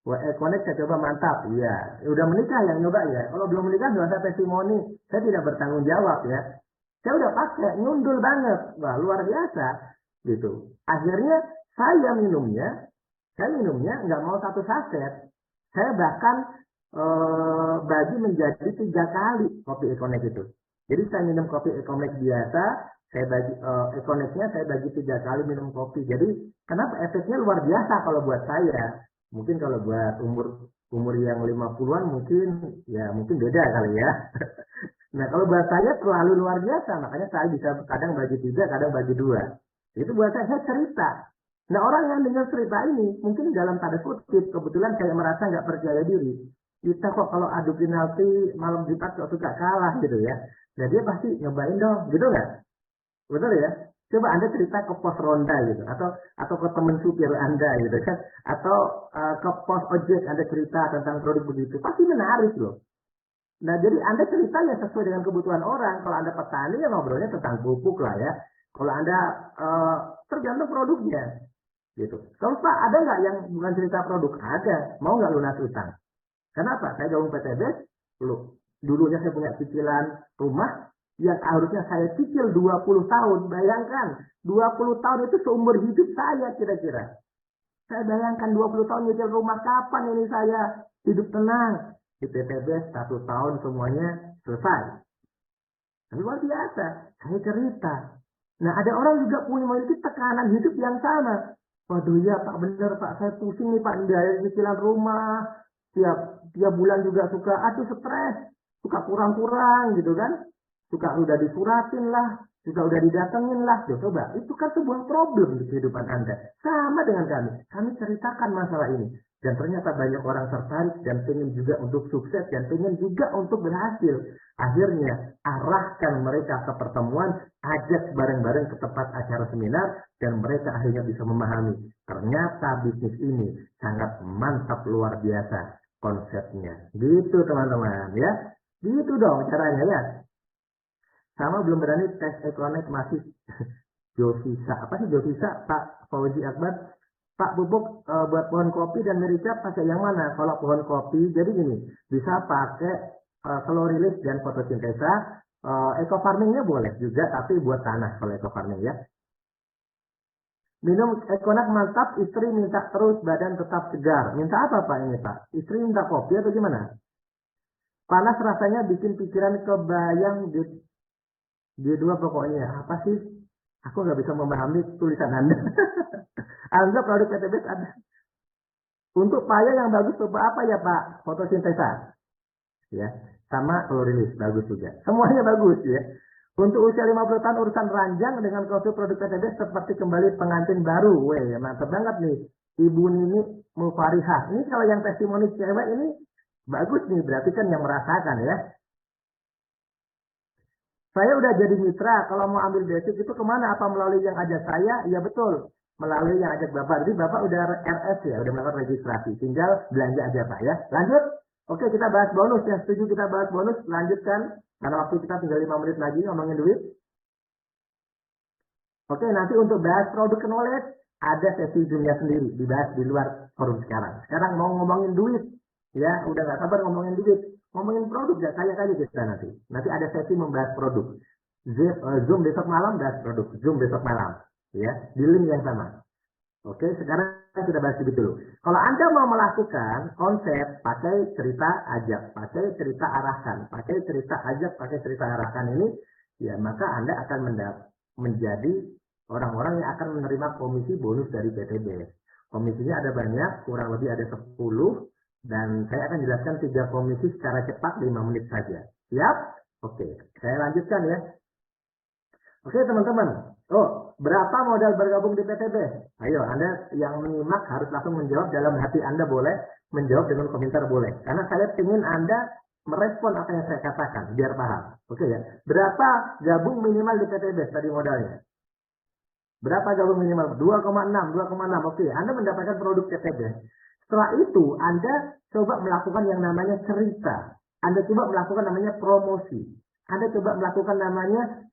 Wah, Econex saya coba mantap, iya. Udah menikah yang nyoba ya. Kalau belum menikah nggak usah testimoni. Saya tidak bertanggung jawab ya. Saya udah pakai, nyundul banget. Wah, luar biasa. Gitu. Akhirnya saya minumnya nggak mau satu saset. Saya bahkan bagi menjadi 3 kali kopi Econex itu. Jadi saya minum kopi Econex biasa, saya bagi Econexnya saya bagi 3 kali minum kopi. Jadi kenapa efeknya luar biasa kalau buat saya? Mungkin kalau buat umur umur yang 50-an mungkin ya mungkin beda kali ya. Nah kalau buat saya terlalu luar biasa, makanya saya bisa kadang bagi 3, kadang bagi 2. Itu buat saya cerita. Nah orang yang dengar cerita ini mungkin dalam tanda kutip kebetulan saya merasa nggak percaya diri. Kita kok kalau adu penalti malam Jumat kok suka kalah gitu ya. Nah dia pasti nyobain dong, gitu nggak? Betul ya? Coba Anda cerita ke pos ronda gitu, atau ke teman supir Anda gitu kan, atau ke pos ojek Anda cerita tentang produk begitu, pasti menarik loh. Nah jadi Anda cerita ya sesuai dengan kebutuhan orang. Kalau Anda petani ya ngobrolnya tentang pupuk lah ya. Kalau Anda tergantung produknya gitu. Kalau Pak ada nggak yang bukan cerita produk? Ada. Mau nggak lunas utang? Kenapa? Saya gabung PTB, dulunya saya punya cicilan rumah yang harusnya saya cicil 20 tahun. Bayangkan, 20 tahun itu seumur hidup saya kira-kira. Saya bayangkan 20 tahun nyicil rumah, kapan ini saya hidup tenang? Di PTB 1 tahun semuanya selesai. Luar biasa, saya cerita. Nah ada orang juga punya memiliki tekanan hidup yang sama. Waduh ya Pak, bener Pak, saya pusing nih Pak, biaya cicilan rumah, tiap bulan juga suka aduh stres, suka kurang-kurang gitu kan, suka udah disuratin lah, suka udah didatengin lah. Coba itu kan sebuah problem di kehidupan Anda. Sama dengan kami ceritakan masalah ini dan ternyata banyak orang tertarik dan pengen juga untuk sukses dan pengen juga untuk berhasil. Akhirnya arahkan mereka ke pertemuan, ajak bareng-bareng ke tempat acara seminar dan mereka akhirnya bisa memahami ternyata bisnis ini sangat mantap luar biasa konsepnya. Gitu teman-teman ya. Gitu dong caranya ya. Sama belum berani tes Econex masih Josisa. Apa sih Josisa? Pak Fauzi Akbar. Pak pupuk buat pohon kopi dan merica pakai yang mana? Kalau pohon kopi, jadi gini, bisa pakai slow release dan fotosintesa. Eco farmingnya boleh juga, tapi buat tanah kalau eco farming ya. Minum Econak mantap, istri minta terus badan tetap segar. Minta apa Pak ini Pak? Istri minta kopi atau gimana? Panas rasanya bikin pikiran kebayang di dua pokoknya. Apa sih? Aku nggak bisa memahami tulisan Anda. Anda produk PTB ada. Untuk paya yang bagus coba apa ya Pak? Fotosintesa. Ya, sama klorilis bagus juga. Semuanya bagus ya. Untuk usia 50 tahun urusan ranjang dengan konsul produk PTB seperti kembali pengantin baru. Weh, mantap banget nih. Ibu Nini Mufarihah. Ini kalau yang testimoni cewek ini bagus nih, berarti kan yang merasakan ya. Saya udah jadi mitra, kalau mau ambil basic itu kemana? Apa melalui yang ajak saya? Iya betul, melalui yang ajak Bapak. Jadi Bapak udah RS ya, udah melakukan registrasi. Tinggal belanja aja Pak ya. Lanjut. Oke, kita bahas bonus. Yang setuju kita bahas bonus, lanjutkan. Karena waktu kita tinggal 5 menit lagi ngomongin duit. Oke, nanti untuk bahas produk knowledge, ada sesi Zoom-nya sendiri. Dibahas di luar forum sekarang. Sekarang mau ngomongin duit. Ya, udah gak sabar ngomongin duit. Ngomongin produk, gak kaya-kaya kita nanti. Nanti ada sesi membahas produk. Zoom besok malam, bahas produk. Zoom besok malam. Ya, di link yang sama. Oke, sekarang kita bahas dulu. Kalau Anda mau melakukan konsep, pakai cerita ajak, pakai cerita arahkan, pakai cerita ajak, pakai cerita arahkan ini, ya maka Anda akan menjadi orang-orang yang akan menerima komisi bonus dari PTB. Komisinya ada banyak, kurang lebih ada 10, dan saya akan jelaskan 3 komisi secara cepat 5 menit saja. Siap? Oke, saya lanjutkan ya. Oke teman-teman, berapa modal bergabung di PTB? Ayo, Anda yang menyimak harus langsung menjawab, dalam hati Anda boleh, menjawab dengan komentar boleh. Karena saya ingin Anda merespon apa yang saya katakan, biar paham. Oke ya, berapa gabung minimal di PTB tadi modalnya? Berapa gabung minimal? 2,6, 2,6. Oke, Anda mendapatkan produk PTB. Setelah itu, Anda coba melakukan yang namanya cerita. Anda coba melakukan namanya promosi. Anda coba melakukan namanya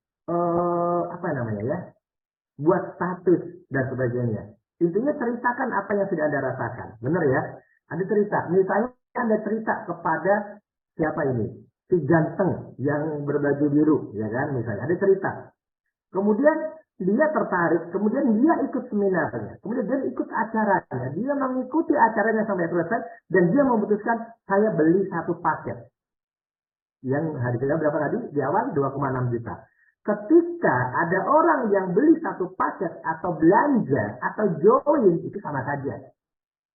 buat status dan sebagainya. Intinya ceritakan apa yang sudah Anda rasakan. Benar ya? Anda cerita. Misalnya Anda cerita kepada siapa ini? Si ganteng yang berbaju biru, ya kan? Misalnya Anda cerita. Kemudian dia tertarik, kemudian dia ikut seminarnya, kemudian dia ikut acaranya, dia mengikuti acaranya sampai selesai, dan dia memutuskan, saya beli 1 paket. Yang harganya berapa tadi? Di awal 2,6 juta. Ketika ada orang yang beli 1 paket atau belanja atau join, itu sama saja.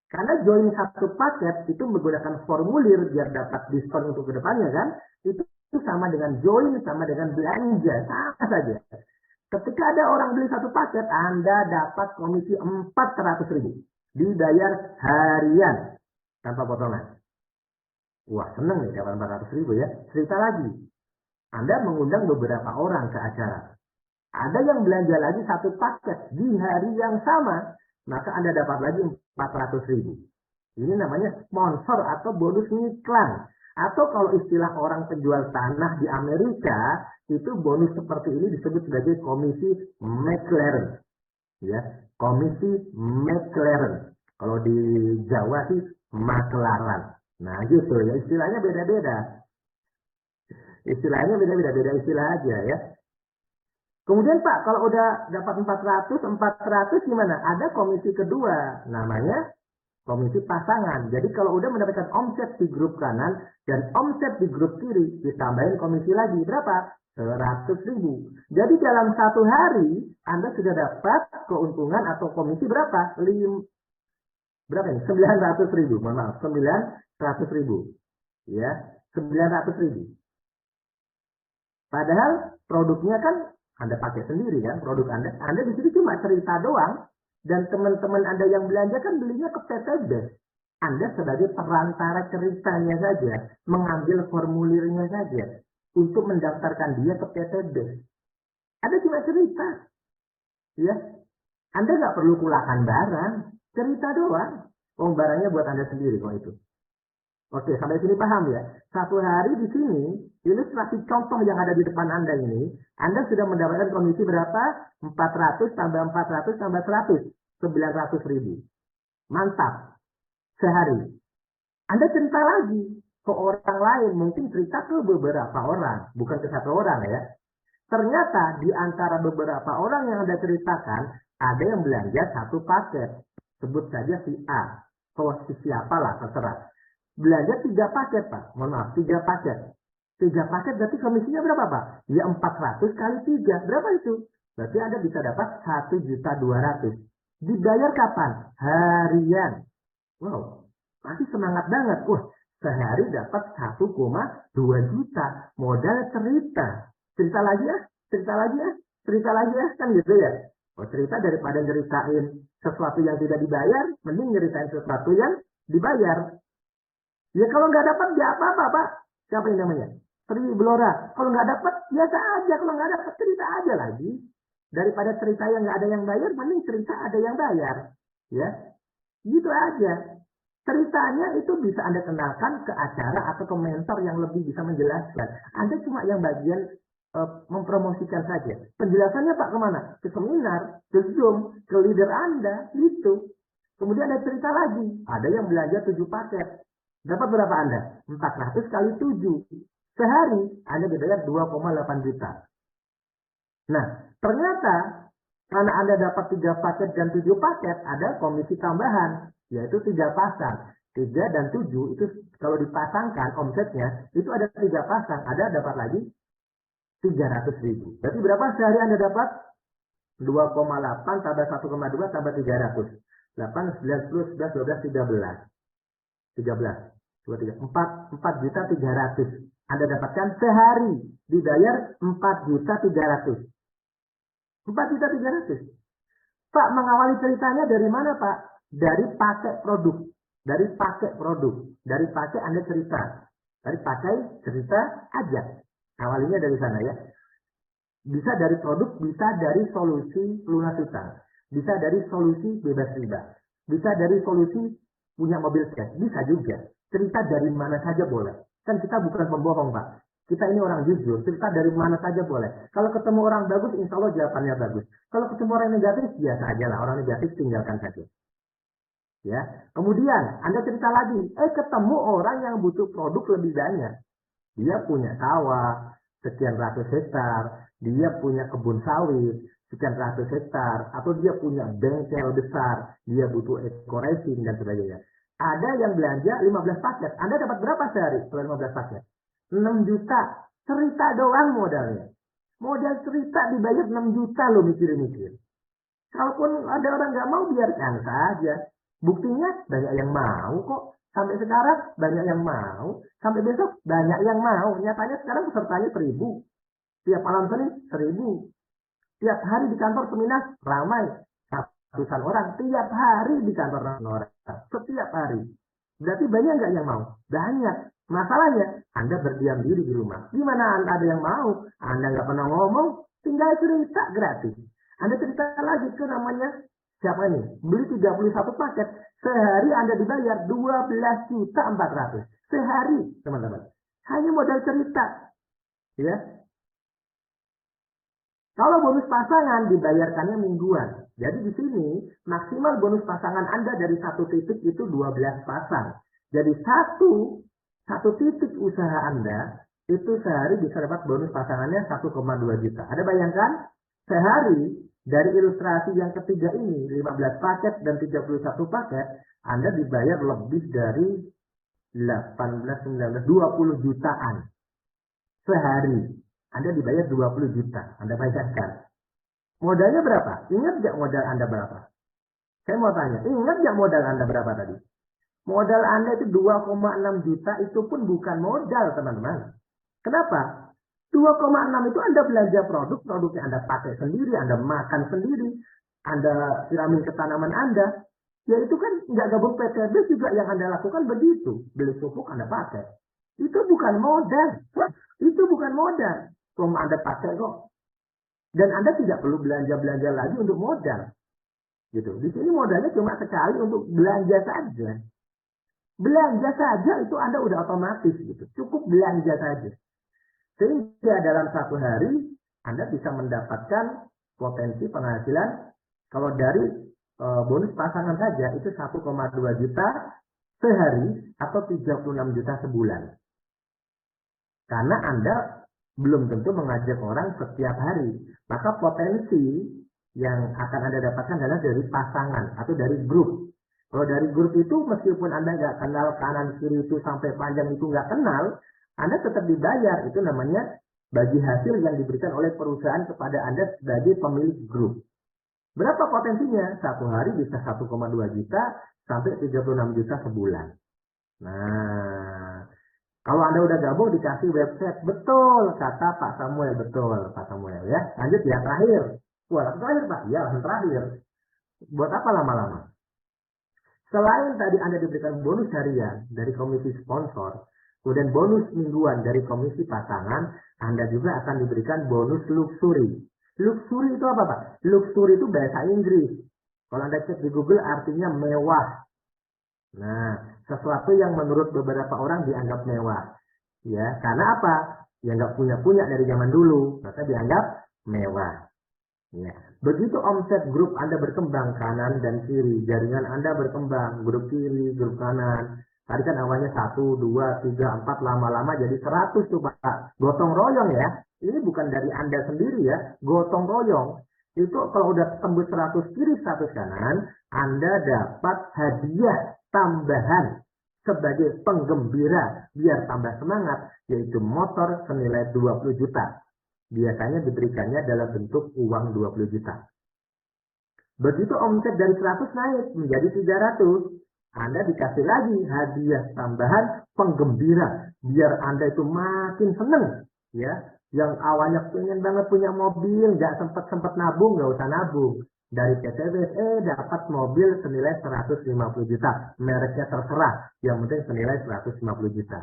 Karena join 1 paket itu menggunakan formulir biar dapat diskon untuk kedepannya kan, itu sama dengan join, sama dengan belanja, sama saja. Ketika ada orang beli 1 paket, Anda dapat komisi 400.000. Dibayar harian tanpa potongan. Wah, seneng nih dapat 400.000 ya. Cerita lagi. Anda mengundang beberapa orang ke acara. Ada yang belanja lagi 1 paket di hari yang sama, maka Anda dapat lagi 400.000. Ini namanya sponsor atau bonus ngiklan. Atau kalau istilah orang penjual tanah di Amerika, itu bonus seperti ini disebut sebagai komisi McLaren. Ya, komisi McLaren. Kalau di Jawa sih maklaran. Nah gitu ya, istilahnya beda-beda. Istilahnya beda-beda, beda istilah aja ya. Kemudian Pak, kalau udah dapat 400 gimana? Ada komisi kedua, namanya komisi pasangan. Jadi kalau udah mendapatkan omset di grup kanan dan omset di grup kiri, ditambahin komisi lagi. Berapa? 100.000. Jadi dalam 1 hari, Anda sudah dapat keuntungan atau komisi berapa? Berapa ini? 900.000. Mohon maaf, 900.000. Ya, 900.000. Padahal produknya kan Anda pakai sendiri kan, produk Anda. Anda di sini cuma cerita doang, dan teman-teman Anda yang belanja kan belinya ke PTB. Anda sebagai perantara ceritanya saja, mengambil formulirnya saja untuk mendaftarkan dia ke PTB. Anda cuma cerita, ya. Anda nggak perlu kulakan barang, cerita doang. Barangnya buat Anda sendiri kok itu. Oke, sampai sini paham ya? 1 hari di sini, ilustrasi contoh yang ada di depan Anda ini, Anda sudah mendapatkan komisi berapa? 400 tambah 400 tambah 100. 900.000. Mantap. Sehari. Anda cerita lagi ke orang lain, mungkin cerita ke beberapa orang, bukan ke 1 orang ya. Ternyata di antara beberapa orang yang Anda ceritakan, ada yang belanja 1 paket. Sebut saja si A. Si siapa lah, terserah. Belanja 3 paket, Pak. Mohon maaf, 3 paket. 3 paket berarti komisinya berapa, Pak? Ya 400 kali 3. Berapa itu? Berarti Anda bisa dapat 1.200.000. Dibayar kapan? Harian. Wow, pasti semangat banget. Wah, sehari dapat 1,2 juta. Modal cerita. Cerita lagi ya, cerita lagi ya, cerita lagi ya. Kan gitu ya. Cerita daripada nyeritain sesuatu yang tidak dibayar, mending nyeritain sesuatu yang dibayar. Ya kalau nggak dapat, ya apa-apa, Pak. Siapa yang namanya? Sri Blora. Kalau nggak dapat, biasa aja. Kalau nggak dapat, cerita aja lagi. Daripada cerita yang nggak ada yang bayar, mending cerita ada yang bayar. Ya, gitu aja. Ceritanya itu bisa Anda kenalkan ke acara atau ke mentor yang lebih bisa menjelaskan. Anda cuma yang bagian mempromosikan saja. Penjelasannya Pak kemana? Ke seminar, ke Zoom, ke leader Anda. Gitu. Kemudian ada cerita lagi. Ada yang belanja 7 paket. Dapat berapa Anda? 400 kali 7. Sehari Anda dibayar 2,8 juta. Nah, ternyata karena Anda dapat 3 paket dan 7 paket, ada komisi tambahan, yaitu 3 pasang. 3 dan 7 itu kalau dipasangkan omsetnya, itu ada 3 pasang, Anda dapat lagi 300.000. Berarti berapa sehari Anda dapat? 2,8 tambah 1,2 tambah 300. 8, 9, 10, 11, 12, 13. 13. 4.300.000 Anda dapatkan sehari dibayar 4.300.000. 4.300.000. Pak, mengawali ceritanya dari mana, Pak? Dari pakai produk. Dari pakai Anda cerita. Dari pakai cerita aja. Awalnya dari sana ya. Bisa dari produk, bisa dari solusi lunas utang. Bisa dari solusi bebas riba. Bisa dari solusi punya mobil cash. Bisa juga. Cerita dari mana saja boleh. Kan kita bukan pembohong, Pak. Kita ini orang jujur. Cerita dari mana saja boleh. Kalau ketemu orang bagus, insya Allah jawabannya bagus. Kalau ketemu orang negatif, biasa aja lah. Orang negatif tinggalkan saja. Ya. Kemudian, Anda cerita lagi. Ketemu orang yang butuh produk lebih banyak. Dia punya sawah, sekian ratus hektar. Dia punya kebun sawit, sekian ratus hektar. Atau dia punya bengkel besar. Dia butuh eco-racing dan sebagainya. Ada yang belanja 15 paket. Anda dapat berapa sehari setelah 15 paket? 6 juta. Cerita doang modalnya. Modal cerita dibayar 6 juta loh, mikir-mikir. Kalaupun ada orang nggak mau, biarkan saja. Buktinya banyak yang mau kok. Sampai sekarang banyak yang mau. Sampai besok banyak yang mau. Nyatanya sekarang pesertanya 1.000. Tiap malam Senin 1.000. Tiap hari di kantor seminar ramai. Ratusan orang. Tiap hari di kantor orang. Setiap hari. Berarti banyak nggak yang mau? Banyak. Masalahnya, Anda berdiam diri di rumah. Gimana Anda ada yang mau? Anda nggak pernah ngomong, tinggal cerita gratis. Anda cerita lagi ke namanya, siapa ini? Beli 31 paket. Sehari Anda dibayar 12.400.000. Sehari, teman-teman. Hanya modal cerita. Ya. Kalau bonus pasangan dibayarkannya mingguan. Jadi di sini maksimal bonus pasangan Anda dari satu titik itu 12 pasang. Jadi satu titik usaha Anda itu sehari bisa dapat bonus pasangannya 1,2 juta. Ada bayangkan? Sehari dari ilustrasi yang ketiga ini 15 paket dan 31 paket Anda dibayar lebih dari 18, 19, 20 jutaan. Sehari. Anda dibayar 20 juta. Anda bayangkan. Modalnya berapa? Ingat nggak modal Anda berapa? Saya mau tanya. Ingat nggak modal Anda berapa tadi? Modal Anda itu 2,6 juta. Itu pun bukan modal, teman-teman. Kenapa? 2,6 itu Anda belanja produknya Anda pakai sendiri. Anda makan sendiri. Anda siramin ke tanaman Anda. Ya itu kan nggak gabung PTB juga yang Anda lakukan begitu. Beli pupuk Anda pakai. Itu bukan modal. Itu bukan modal. Cuma Anda pakai kok. Dan Anda tidak perlu belanja-belanja lagi untuk modal. Gitu. Di sini modalnya cuma sekali untuk belanja saja. Belanja saja itu Anda udah otomatis gitu. Cukup belanja saja. Sehingga dalam satu hari Anda bisa mendapatkan potensi penghasilan kalau dari bonus pasangan saja itu 1,2 juta sehari atau 36 juta sebulan. Karena Anda belum tentu mengajak orang setiap hari. Maka potensi yang akan Anda dapatkan adalah dari pasangan atau dari grup. Kalau dari grup itu meskipun Anda nggak kenal kanan kiri itu sampai panjang itu nggak kenal, Anda tetap dibayar. Itu namanya bagi hasil yang diberikan oleh perusahaan kepada Anda sebagai pemilik grup. Berapa potensinya? Satu hari bisa 1,2 juta sampai 36 juta sebulan. Nah, kalau Anda udah gabung dikasih website, betul kata Pak Samuel, betul Pak Samuel ya. Lanjut ya terakhir. Wah, terakhir Pak, ya langsung terakhir. Buat apa lama-lama? Selain tadi Anda diberikan bonus harian dari komisi sponsor, kemudian bonus mingguan dari komisi pasangan, Anda juga akan diberikan bonus luxury. Luxury itu apa Pak? Luxury itu bahasa Inggris. Kalau Anda cek di Google artinya mewah. Nah, sesuatu yang menurut beberapa orang dianggap mewah. Ya, karena apa? Ya nggak punya dari zaman dulu, maka dianggap mewah. Ya. Begitu omset grup Anda berkembang kanan dan kiri, jaringan Anda berkembang, grup kiri, grup kanan. Tadi kan awalnya 1, 2, 3, 4, lama-lama jadi 100 tuh Pak. Gotong royong ya. Ini bukan dari Anda sendiri ya, gotong royong. Itu kalau udah tembus 100 kiri, 100 kanan, Anda dapat hadiah tambahan sebagai penggembira biar tambah semangat, yaitu motor senilai 20 juta. Biasanya diberikannya dalam bentuk uang 20 juta. Begitu omset dari 100 naik menjadi 300, Anda dikasih lagi hadiah tambahan penggembira biar Anda itu makin seneng, ya. Yang awalnya pengen banget punya mobil, nggak sempat nabung, nggak usah nabung. Dari PTB, dapat mobil senilai 150 juta. Mereknya terserah, yang penting senilai 150 juta.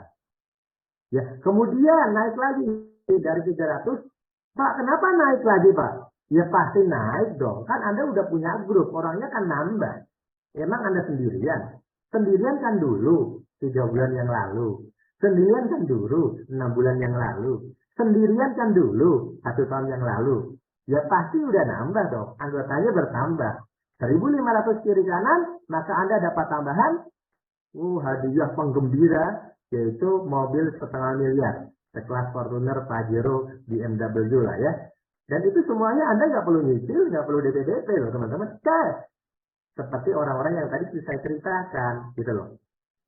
Ya, kemudian naik lagi dari 300. Pak, kenapa naik lagi, Pak? Ya pasti naik dong. Kan Anda udah punya grup, orangnya kan nambah. Emang Anda sendirian? Sendirian kan dulu, 3 bulan yang lalu. Sendirian kan dulu, 6 bulan yang lalu. Sendirian kan dulu, 1 tahun yang lalu. Ya pasti udah nambah dong. Anggotanya bertambah. 1.500 kiri kanan, maka Anda dapat tambahan hadiah penggembira, yaitu mobil setengah miliar. Sekelas Fortuner, Pajero, BMW lah ya. Dan itu semuanya Anda nggak perlu nyicil, nggak perlu DP loh teman-teman. Cash. Seperti orang-orang yang tadi saya ceritakan, gitu loh.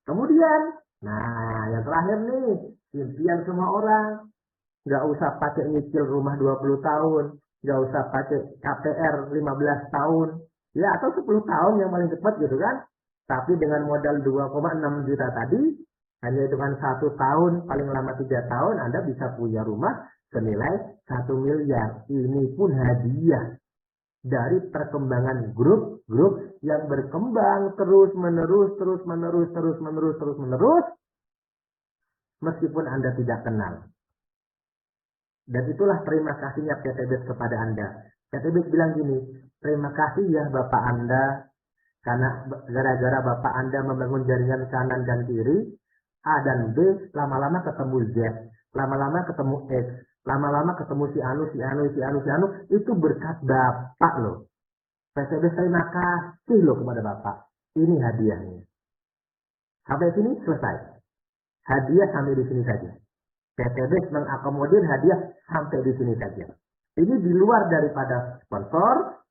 Kemudian, nah yang terakhir nih, impian semua orang. Nggak usah pakai nyicil rumah 20 tahun. Nggak usah pakai KPR 15 tahun. Ya, atau 10 tahun yang paling cepat gitu kan. Tapi dengan modal 2,6 juta tadi, hanya hitungan 1 tahun, paling lama 3 tahun, Anda bisa punya rumah senilai 1 miliar. Ini pun hadiah dari perkembangan grup-grup yang berkembang terus-menerus, meskipun Anda tidak kenal. Dan itulah terima kasihnya PTBS kepada Anda. PTBS bilang gini, terima kasih ya Bapak Anda, karena gara-gara Bapak Anda membangun jaringan kanan dan kiri, A dan B, lama-lama ketemu Z, lama-lama ketemu X, lama-lama ketemu si Anu, itu berkat Bapak loh. PTBS terima kasih loh kepada Bapak. Ini hadiahnya. Sampai sini selesai. Hadiah sampai di sini saja. PTBS mengakomodir hadiah sampai di sini saja. Ini di luar daripada sponsor,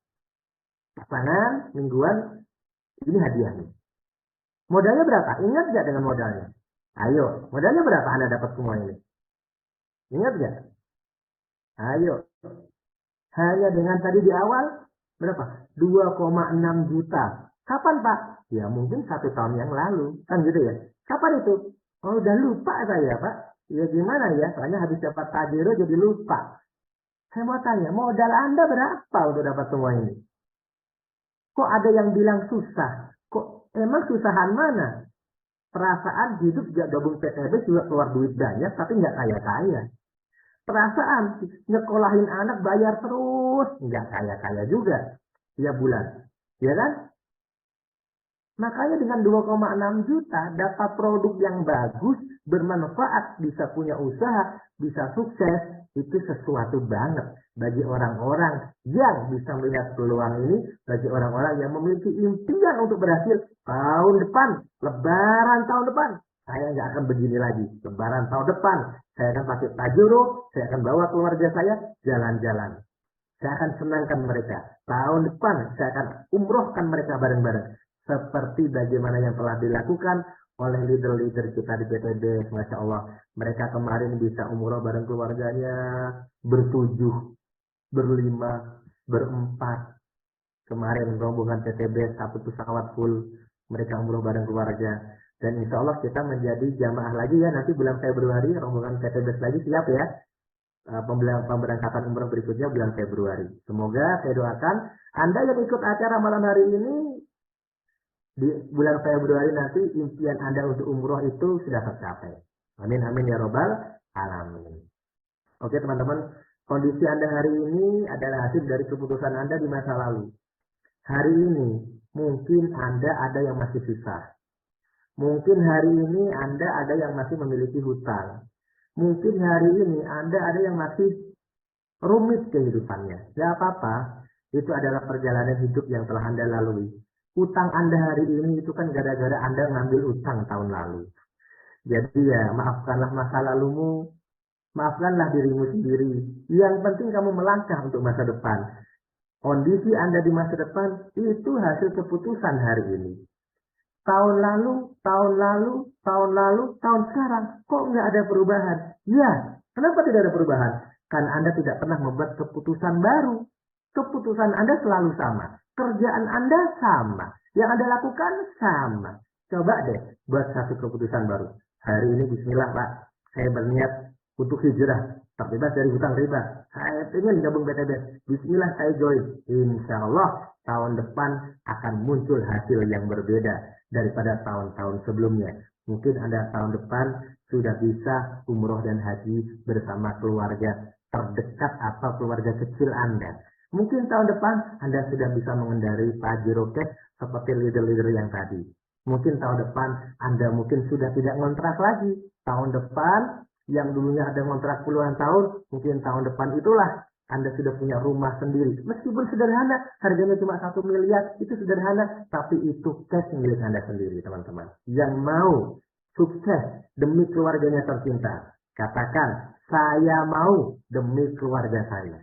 pesanan, mingguan, ini hadiahnya. Modalnya berapa? Ingat nggak dengan modalnya? Ayo, modalnya berapa Anda dapat semua ini? Ingat nggak? Ayo. Hanya dengan tadi di awal, berapa? 2,6 juta. Kapan Pak? Ya mungkin 1 tahun yang lalu. Kan gitu ya? Kapan itu? Oh udah lupa saya Pak. Ya gimana ya? Soalnya habis dapat Pajero jadi lupa. Saya mau tanya, modal Anda berapa untuk dapat semua ini? Kok ada yang bilang susah? Kok emang susahan mana? Perasaan hidup gak gabung PTB juga keluar duit banyak, tapi nggak kaya-kaya. Perasaan nyekolahin anak bayar terus, nggak kaya-kaya juga tiap bulan. Ya kan? Makanya dengan 2,6 juta dapat produk yang bagus, bermanfaat, bisa punya usaha, bisa sukses, itu sesuatu banget bagi orang-orang yang bisa melihat peluang ini, bagi orang-orang yang memiliki impian untuk berhasil tahun depan, lebaran tahun depan. Saya nggak akan begini lagi. Lebaran tahun depan, saya akan pakai Pajero, saya akan bawa keluarga saya jalan-jalan. Saya akan senangkan mereka. Tahun depan, saya akan umrohkan mereka bareng-bareng. Seperti bagaimana yang telah dilakukan oleh leader-leader kita di PTB, Masya Allah. Mereka kemarin bisa umroh bareng keluarganya, ber-7, ber-5, ber-4. Kemarin rombongan PTB 1 pesawat full, mereka umroh bareng keluarga. Dan insya Allah kita menjadi jamaah lagi ya, nanti bulan Februari rombongan PTB lagi siap ya. Pemberangkatan umroh berikutnya bulan Februari. Semoga saya doakan Anda yang ikut acara malam hari ini, di bulan Februari nanti impian Anda untuk umroh itu sudah tercapai. Amin amin ya robbal alamin. Oke teman-teman, kondisi Anda hari ini adalah hasil dari keputusan Anda di masa lalu. Hari ini mungkin Anda ada yang masih susah. Mungkin hari ini Anda ada yang masih memiliki hutang. Mungkin hari ini Anda ada yang masih rumit kehidupannya. Tidak apa-apa, itu adalah perjalanan hidup yang telah Anda lalui. Utang Anda hari ini itu kan gara-gara Anda ngambil utang tahun lalu. Jadi ya, maafkanlah masa lalumu, maafkanlah dirimu sendiri. Yang penting kamu melangkah untuk masa depan. Kondisi Anda di masa depan itu hasil keputusan hari ini. Tahun lalu, tahun sekarang, kok nggak ada perubahan? Ya, kenapa tidak ada perubahan? Karena Anda tidak pernah membuat keputusan baru. Keputusan Anda selalu sama. Kerjaan Anda sama. Yang Anda lakukan sama. Coba deh buat satu keputusan baru. Hari ini bismillah Pak, saya berniat untuk hijrah, terbebas dari hutang riba. Saya ingin gabung BTB. Bismillah saya join. Insya Allah tahun depan akan muncul hasil yang berbeda daripada tahun-tahun sebelumnya. Mungkin Anda tahun depan sudah bisa umroh dan haji bersama keluarga terdekat atau keluarga kecil Anda. Mungkin tahun depan Anda sudah bisa mengendarai Pajero Cash seperti leader-leader yang tadi. Mungkin tahun depan Anda mungkin sudah tidak ngontrak lagi. Tahun depan yang dulunya ada ngontrak puluhan tahun, mungkin tahun depan itulah Anda sudah punya rumah sendiri. Meskipun sederhana, harganya cuma 1 miliar, itu sederhana, tapi itu cash milik Anda sendiri, teman-teman. Yang mau sukses demi keluarganya tercinta, katakan, saya mau demi keluarga saya.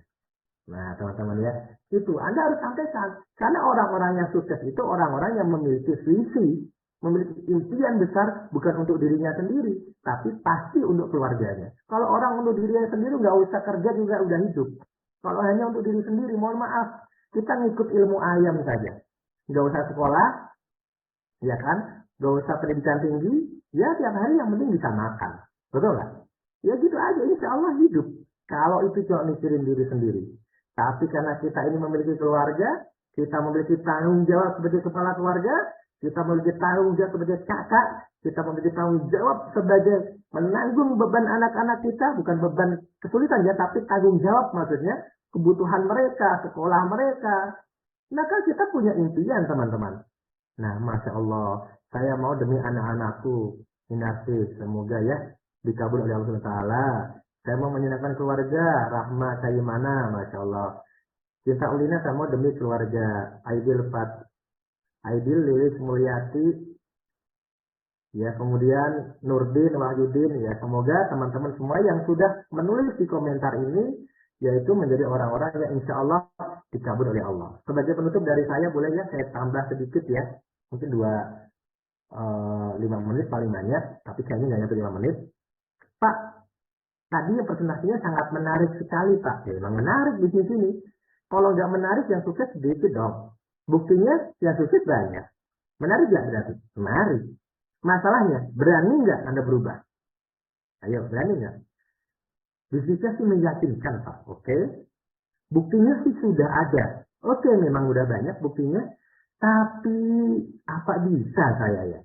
Nah, teman-teman ya, itu Anda harus sampaikan. Karena orang-orang yang sukses itu orang-orang yang memiliki visi, memiliki impian besar bukan untuk dirinya sendiri, tapi pasti untuk keluarganya. Kalau orang untuk dirinya sendiri nggak usah kerja juga udah hidup. Kalau hanya untuk diri sendiri, mohon maaf, kita ngikut ilmu ayam saja. Nggak usah sekolah, ya kan? Nggak usah pendidikan tinggi, ya tiap hari yang penting bisa makan. Betul nggak? Ya gitu aja, insya Allah hidup. Kalau itu cuma mikirin diri sendiri. Tapi karena kita ini memiliki keluarga, kita memiliki tanggung jawab sebagai kepala keluarga, kita memiliki tanggung jawab sebagai kakak, kita memiliki tanggung jawab sebagai menanggung beban anak-anak kita, bukan beban kesulitan ya, tapi tanggung jawab maksudnya, kebutuhan mereka, sekolah mereka. Maka kita punya impian teman-teman. Nah, Masya Allah, saya mau demi anak-anakku, Inafis, semoga ya dikabul oleh Allah Taala. Saya mau menyenangkan keluarga, Rahma kayak mana, Masya Allah. Cinta Ulina saya mau demi keluarga, Aidil Lilis Mulyati, ya kemudian Nurdin, Wahyudin, ya semoga teman-teman semua yang sudah menulis di komentar ini, yaitu menjadi orang-orang yang insya Allah dikabul oleh Allah. Sebagai penutup dari saya, boleh ya saya tambah sedikit ya, mungkin 5 menit paling banyak, tapi kayaknya nggak nyampe 5 menit. Pak, tadi presentasinya sangat menarik sekali Pak. Ya, memang menarik di sini. Kalau nggak menarik yang sukses sedikit dong. Buktinya yang sukses banyak. Menarik nggak berarti? Menarik. Masalahnya, berani nggak Anda berubah? Ayo, berani nggak? Bisnisnya sih meyakinkan Pak. Oke. Buktinya sih sudah ada. Oke, memang udah banyak buktinya. Tapi apa bisa saya ya?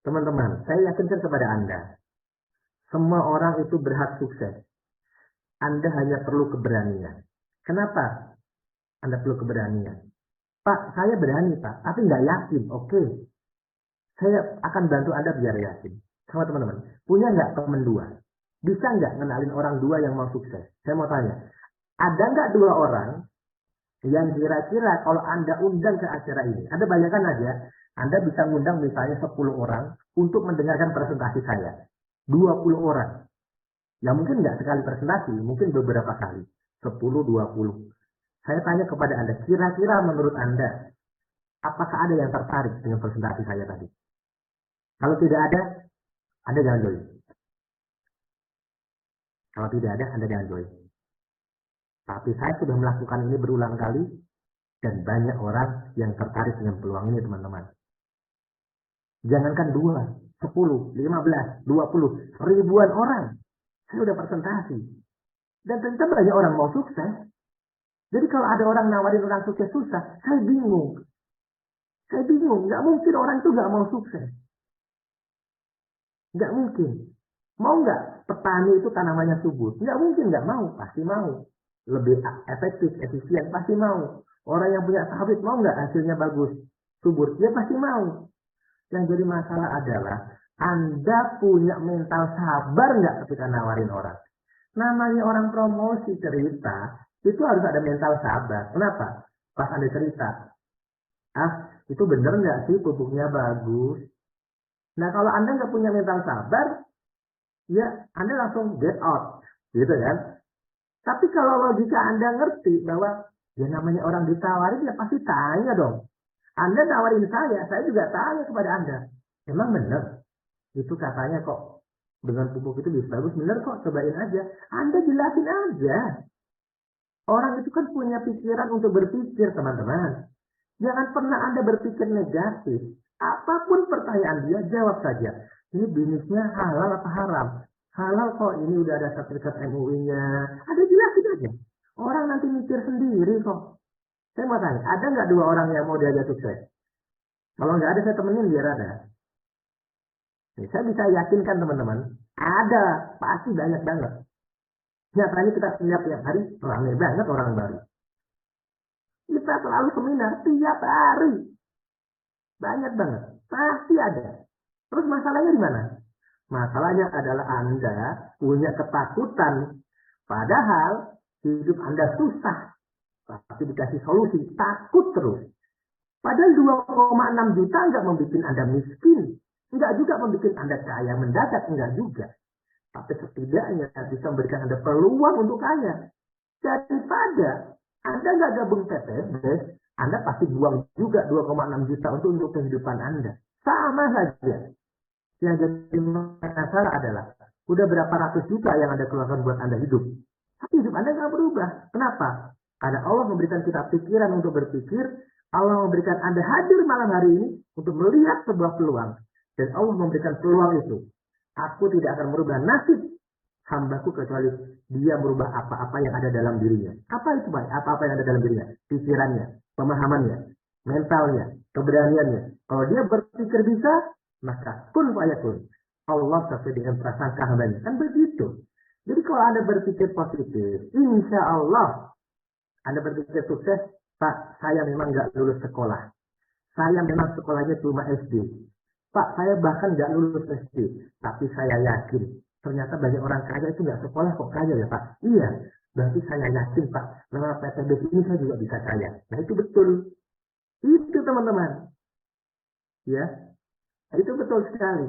Teman-teman, saya yakinkan kepada Anda. Semua orang itu berhak sukses. Anda hanya perlu keberanian. Kenapa Anda perlu keberanian? Pak, saya berani Pak, tapi nggak yakin. Oke, saya akan bantu Anda biar yakin. Sama teman-teman, punya nggak teman dua? Bisa nggak ngenalin orang dua yang mau sukses? Saya mau tanya, ada nggak 2 orang yang kira-kira kalau Anda undang ke acara ini, Anda bayangkan aja, Anda bisa ngundang misalnya 10 orang untuk mendengarkan presentasi saya. 20 orang. Ya mungkin nggak sekali presentasi, mungkin beberapa kali. 10, 20. Saya tanya kepada Anda, kira-kira menurut Anda, apakah ada yang tertarik dengan presentasi saya tadi? Kalau tidak ada, Anda jangan join. Kalau tidak ada, Anda jangan join. Tapi saya sudah melakukan ini berulang kali, dan banyak orang yang tertarik dengan peluang ini, teman-teman. Jangankan 2, 10, 15, 20, ribuan orang. Saya udah presentasi. Dan ternyata banyak orang mau sukses. Jadi kalau ada orang nawarin orang sukses susah, saya bingung. Saya bingung. Nggak mungkin orang itu nggak mau sukses. Nggak mungkin. Mau nggak petani itu tanamannya subur? Nggak mungkin nggak mau. Pasti mau. Lebih efektif, efisien, pasti mau. Orang yang punya sawit mau nggak hasilnya bagus, subur? Dia pasti mau. Yang jadi masalah adalah Anda punya mental sabar nggak ketika nawarin orang? Namanya orang promosi cerita, itu harus ada mental sabar. Kenapa? Pas Anda cerita, itu bener nggak sih pupuknya bagus? Nah kalau Anda nggak punya mental sabar, ya Anda langsung get out, gitu kan? Tapi kalau logika Anda ngerti bahwa ya namanya orang ditawarin ya pasti tanya dong. Anda nawarin saya juga tanya kepada Anda. Emang benar? Itu katanya kok dengan pupuk itu bisa bagus. Benar kok, cobain aja. Anda jelasin aja. Orang itu kan punya pikiran untuk berpikir, teman-teman. Jangan pernah Anda berpikir negatif. Apapun pertanyaan dia, jawab saja. Ini bisnisnya halal apa haram? Halal kok, ini udah ada sertifikat MUI-nya. Ada jelasin aja. Orang nanti mikir sendiri kok. Saya mau tanya, ada nggak 2 orang yang mau diajak sukses? Kalau nggak ada, saya temenin biar ada. Nih, saya bisa yakinkan teman-teman, ada, pasti banyak banget. Nyatanya kita lihat tiap hari, ramai banget orang baru. Kita selalu seminar tiap hari. Banyak banget. Pasti ada. Terus masalahnya di mana? Masalahnya adalah Anda punya ketakutan. Padahal hidup Anda susah. Tapi dikasih solusi, takut terus. Padahal 2,6 juta enggak membuat Anda miskin. Enggak juga membuat Anda kaya mendadak. Enggak juga. Tapi setidaknya bisa memberikan Anda peluang untuk kaya. Daripada Anda nggak gabung PTB, Anda pasti buang juga 2,6 juta untuk kehidupan Anda. Sama saja. Yang jadi masalah adalah, udah berapa ratus juta yang Anda keluarkan buat Anda hidup. Tapi hidup Anda nggak berubah. Kenapa? Karena Allah memberikan kita pikiran untuk berpikir, Allah memberikan Anda hadir malam hari ini untuk melihat sebuah peluang. Dan Allah memberikan peluang itu. Aku tidak akan merubah nasib hambaku kecuali dia merubah apa-apa yang ada dalam dirinya. Apa itu baik? Apa-apa yang ada dalam dirinya? Pikirannya, pemahamannya, mentalnya, keberaniannya. Kalau dia berpikir bisa, maka kun fayakun. Allah sesuai dengan prasangka hambanya. Kan begitu. Jadi kalau Anda berpikir positif, insya Allah Anda berpikir sukses, Pak, saya memang nggak lulus sekolah. Saya memang sekolahnya cuma SD. Pak, saya bahkan nggak lulus SD. Tapi saya yakin, ternyata banyak orang kaya itu nggak sekolah kok kaya ya Pak. Iya, berarti saya yakin Pak, lewat PTB ini saya juga bisa kaya. Nah itu betul. Itu teman-teman. Ya, itu betul sekali.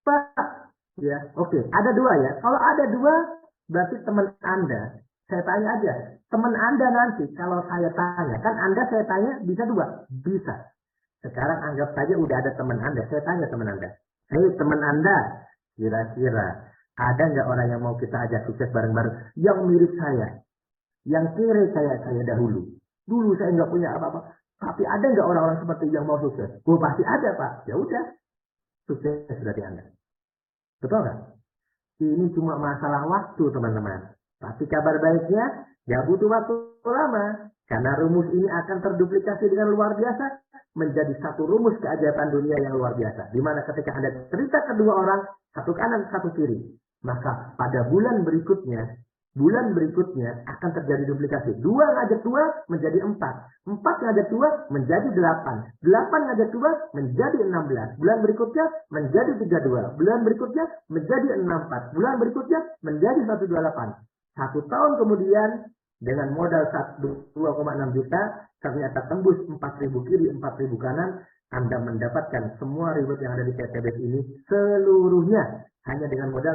Pak, ya oke. Ada 2 ya. Kalau ada 2, berarti teman Anda. Saya tanya aja, teman Anda nanti kalau saya tanya, kan Anda saya tanya bisa 2? Bisa. Sekarang anggap saja udah ada teman Anda. Saya tanya teman Anda. Hei teman Anda, kira-kira ada nggak orang yang mau kita ajak sukses bareng-bareng? Yang mirip saya. Yang kira saya dahulu. Dulu saya nggak punya apa-apa. Tapi ada nggak orang-orang seperti yang mau sukses? Oh pasti ada Pak. Ya udah. Sukses berarti Anda. Betul nggak? Ini cuma masalah waktu teman-teman. Tapi kabar baiknya, nggak butuh waktu lama. Karena rumus ini akan terduplikasi dengan luar biasa. Menjadi satu rumus keajaiban dunia yang luar biasa. Di mana ketika Anda cerita ke 2 orang, satu kanan, satu kiri. Maka pada bulan berikutnya akan terjadi duplikasi. 2 ngajak 2 menjadi 4. 4 ngajak 2 menjadi 8. 8 ngajak 2 menjadi 16. Bulan berikutnya menjadi 32. Bulan berikutnya menjadi 64. Bulan berikutnya menjadi 128. 1 tahun kemudian dengan modal 2,6 juta, ternyata tembus 4.000 kiri, 4.000 kanan, Anda mendapatkan semua reward yang ada di PTBS ini seluruhnya hanya dengan modal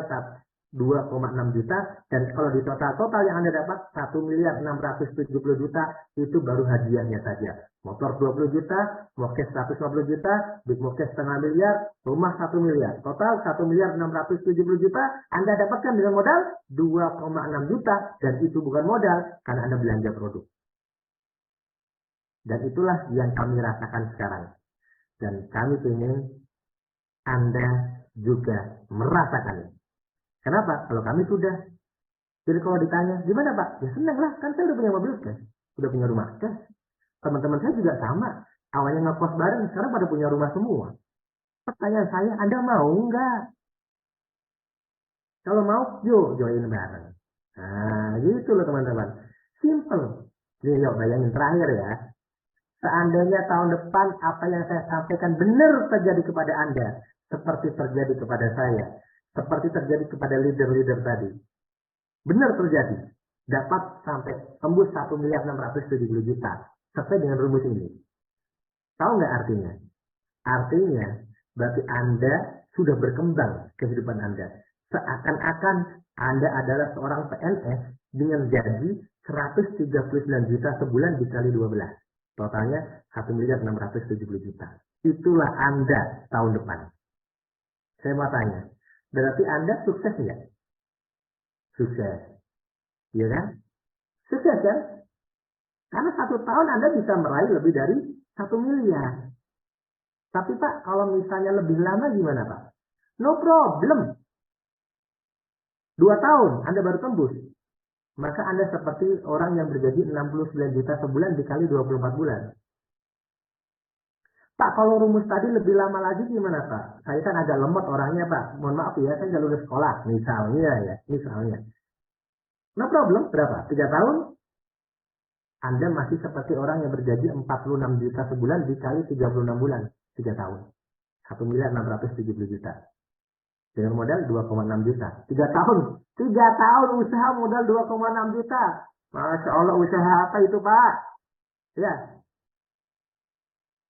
2,6 juta, dan kalau di total yang Anda dapat 1.670 juta, itu baru hadiahnya saja. Motor 20 juta, mokes 150 juta, big mokes setengah miliar, rumah 1 miliar. Total 1.670 juta Anda dapatkan dengan modal 2,6 juta, dan itu bukan modal karena Anda belanja produk. Dan itulah yang kami rasakan sekarang. Dan kami ingin Anda juga merasakan. Kenapa? Kalau kami sudah. Jadi kalau ditanya, gimana Pak? Ya senang lah, kan saya udah punya mobil cash, udah punya rumah cash. Teman-teman saya juga sama. Awalnya ngekos bareng, sekarang pada punya rumah semua. Pertanyaan saya, Anda mau nggak? Kalau mau, yuk join bareng. Nah, gitu loh teman-teman. Simple. Nih, yuk bayangin terakhir ya. Seandainya tahun depan apa yang saya sampaikan benar terjadi kepada Anda, seperti terjadi kepada saya, seperti terjadi kepada leader-leader tadi. Benar terjadi. Dapat sampai tembus 1.670 juta. Sesuai dengan rumus ini. Tahu nggak artinya? Artinya, berarti Anda sudah berkembang kehidupan Anda. Seakan-akan Anda adalah seorang PNS dengan gaji 139 juta sebulan dikali 12. Totalnya 1.670 juta. Itulah Anda tahun depan. Saya mau tanya, berarti Anda sukses nggak? Sukses. Iya kan? Sukses kan? Karena 1 tahun Anda bisa meraih lebih dari 1 miliar. Tapi Pak, kalau misalnya lebih lama gimana Pak? No problem. 2 tahun Anda baru tembus. Maka Anda seperti orang yang bergaji 69 juta sebulan dikali 24 bulan. Pak, kalau rumus tadi lebih lama lagi gimana Pak? Saya kan agak lemot orangnya Pak. Mohon maaf ya, saya nggak lulus sekolah. Misalnya. No problem, berapa? 3 tahun? Anda masih seperti orang yang bergaji 46 juta sebulan dikali 36 bulan. 3 tahun. 1.670 juta. Dengan modal 2,6 juta. 3 tahun. 3 tahun usaha modal 2,6 juta. Masya Allah, usaha apa itu Pak? Ya.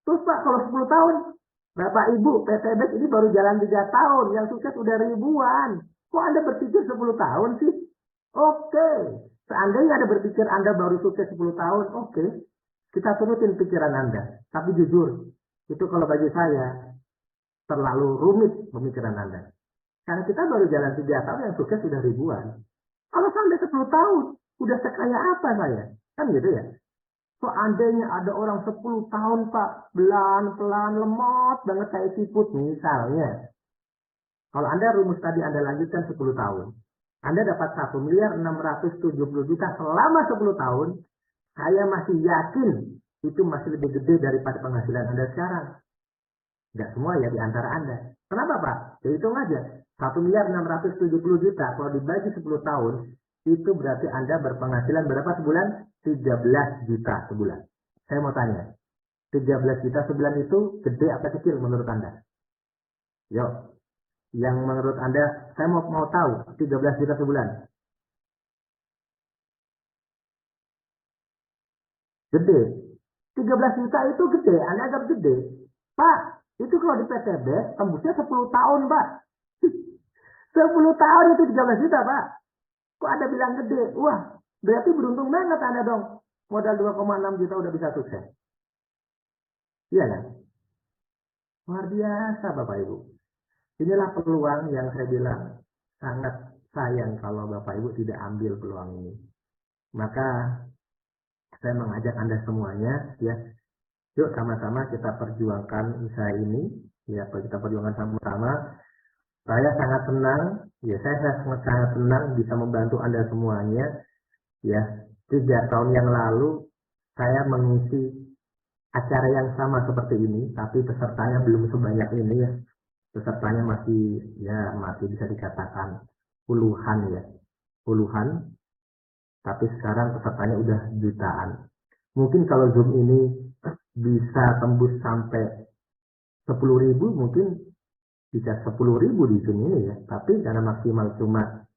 Terus Pak, kalau 10 tahun, Bapak Ibu, PT BES ini baru jalan 3 tahun, yang sukses udah ribuan. Kok Anda berpikir 10 tahun sih? Oke. Seandainya Anda berpikir Anda baru sukses 10 tahun, oke. Kita turutin pikiran Anda. Tapi jujur, itu kalau bagi saya, terlalu rumit pemikiran Anda. Karena kita baru jalan 3 tahun, yang sukses sudah ribuan. Kalau sampai 10 tahun, udah sekaya apa saya? Kan gitu ya? Seandainya ada orang 10 tahun Pak, pelan-pelan lemot banget kayak siput misalnya. Kalau Anda rumus tadi Anda lanjutkan 10 tahun. Anda dapat 1.670 juta selama 10 tahun. Saya masih yakin itu masih lebih gede daripada penghasilan Anda sekarang. Tidak semua ya di antara Anda. Kenapa Pak? Ya hitung aja. 1.670 juta kalau dibagi 10 tahun, itu berarti Anda berpenghasilan berapa sebulan? 13 juta sebulan. Saya mau tanya, 13 juta sebulan itu gede apa kecil menurut Anda? Yuk, yang menurut Anda, saya mau tahu, 13 juta sebulan. Gede. 13 juta itu gede, Anda anggap gede. Pak, itu kalau di PT BES, tembusnya 10 tahun Pak. 10 tahun itu 13 juta Pak. Kok Anda bilang gede? Wah, berarti beruntung banget Anda dong. Modal 2,6 juta udah bisa sukses. Iya kan? Luar biasa Bapak Ibu. Inilah peluang yang saya bilang sangat sayang kalau Bapak Ibu tidak ambil peluang ini. Maka saya mengajak Anda semuanya ya, yuk sama-sama kita perjuangkan usaha ini. Ya, kita perjuangkan sama-sama. Saya sangat senang, ya saya sangat senang bisa membantu Anda semuanya. Ya, 3 tahun yang lalu saya mengisi acara yang sama seperti ini, tapi pesertanya belum sebanyak ini ya. Pesertanya masih bisa dikatakan puluhan ya, puluhan. Tapi sekarang pesertanya udah jutaan. Mungkin kalau Zoom ini bisa tembus sampai 10.000, mungkin bisa 10.000 di Zoom ini ya. Tapi karena maksimal cuma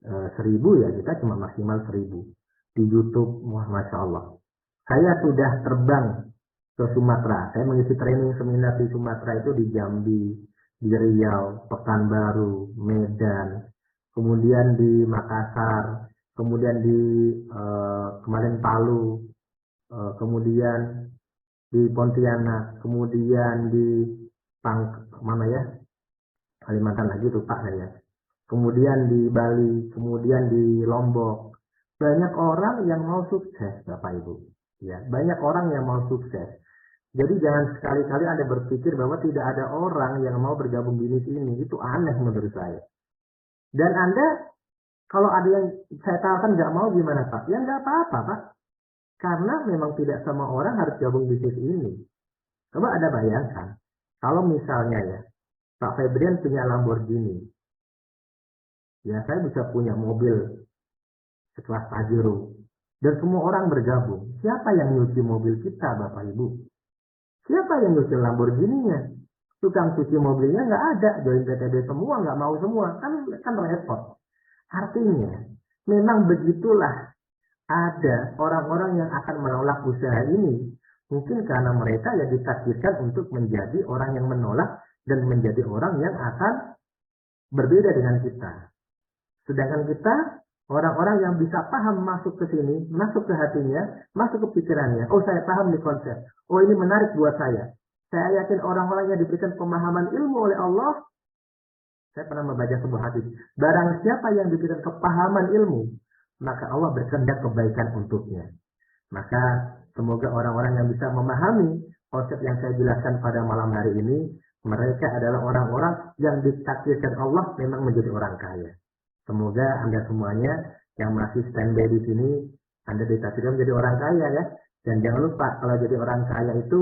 1.000 ya, kita cuma maksimal 1.000 di YouTube. Wah, Masya Allah. Saya sudah terbang ke Sumatera. Saya mengisi training seminar di Sumatera itu di Jambi, di Riau, Pekanbaru, Medan, kemudian di Makassar, kemudian di kemarin Palu, kemudian di Pontianak, kemudian di Kalimantan lagi lupa saya. Kemudian di Bali, kemudian di Lombok. Banyak orang yang mau sukses, Bapak Ibu. Ya, banyak orang yang mau sukses. Jadi jangan sekali-kali Anda berpikir bahwa tidak ada orang yang mau bergabung di ini. Itu aneh menurut saya. Dan Anda, kalau ada yang saya tawarkan nggak mau gimana Pak? Ya nggak apa-apa Pak. Karena memang tidak semua orang harus gabung bisnis ini. Coba Anda bayangkan, kalau misalnya ya, Pak Febrian punya Lamborghini. Ya saya bisa punya mobil sekelas Pajero. Dan semua orang bergabung. Siapa yang nyuci mobil kita Bapak Ibu? Siapa yang nyuci Lamborghini-nya? Tukang cuci mobilnya nggak ada. Join PTB semua, nggak mau semua. Kan repot. Artinya, memang begitulah ada orang-orang yang akan menolak usaha ini. Mungkin karena mereka yang ditakdirkan untuk menjadi orang yang menolak dan menjadi orang yang akan berbeda dengan kita. Sedangkan kita, orang-orang yang bisa paham masuk ke sini, masuk ke hatinya, masuk ke pikirannya. Oh, saya paham nih konsep. Oh, ini menarik buat saya. Saya yakin orang-orang yang diberikan pemahaman ilmu oleh Allah. Saya pernah membaca sebuah hadis. Barang siapa yang diberikan kepahaman ilmu, maka Allah berkehendak kebaikan untuknya. Maka semoga orang-orang yang bisa memahami konsep yang saya jelaskan pada malam hari ini, mereka adalah orang-orang yang ditakdirkan Allah memang menjadi orang kaya. Semoga Anda semuanya yang masih standby di sini, Anda ditakdirkan menjadi orang kaya ya. Dan jangan lupa kalau jadi orang kaya itu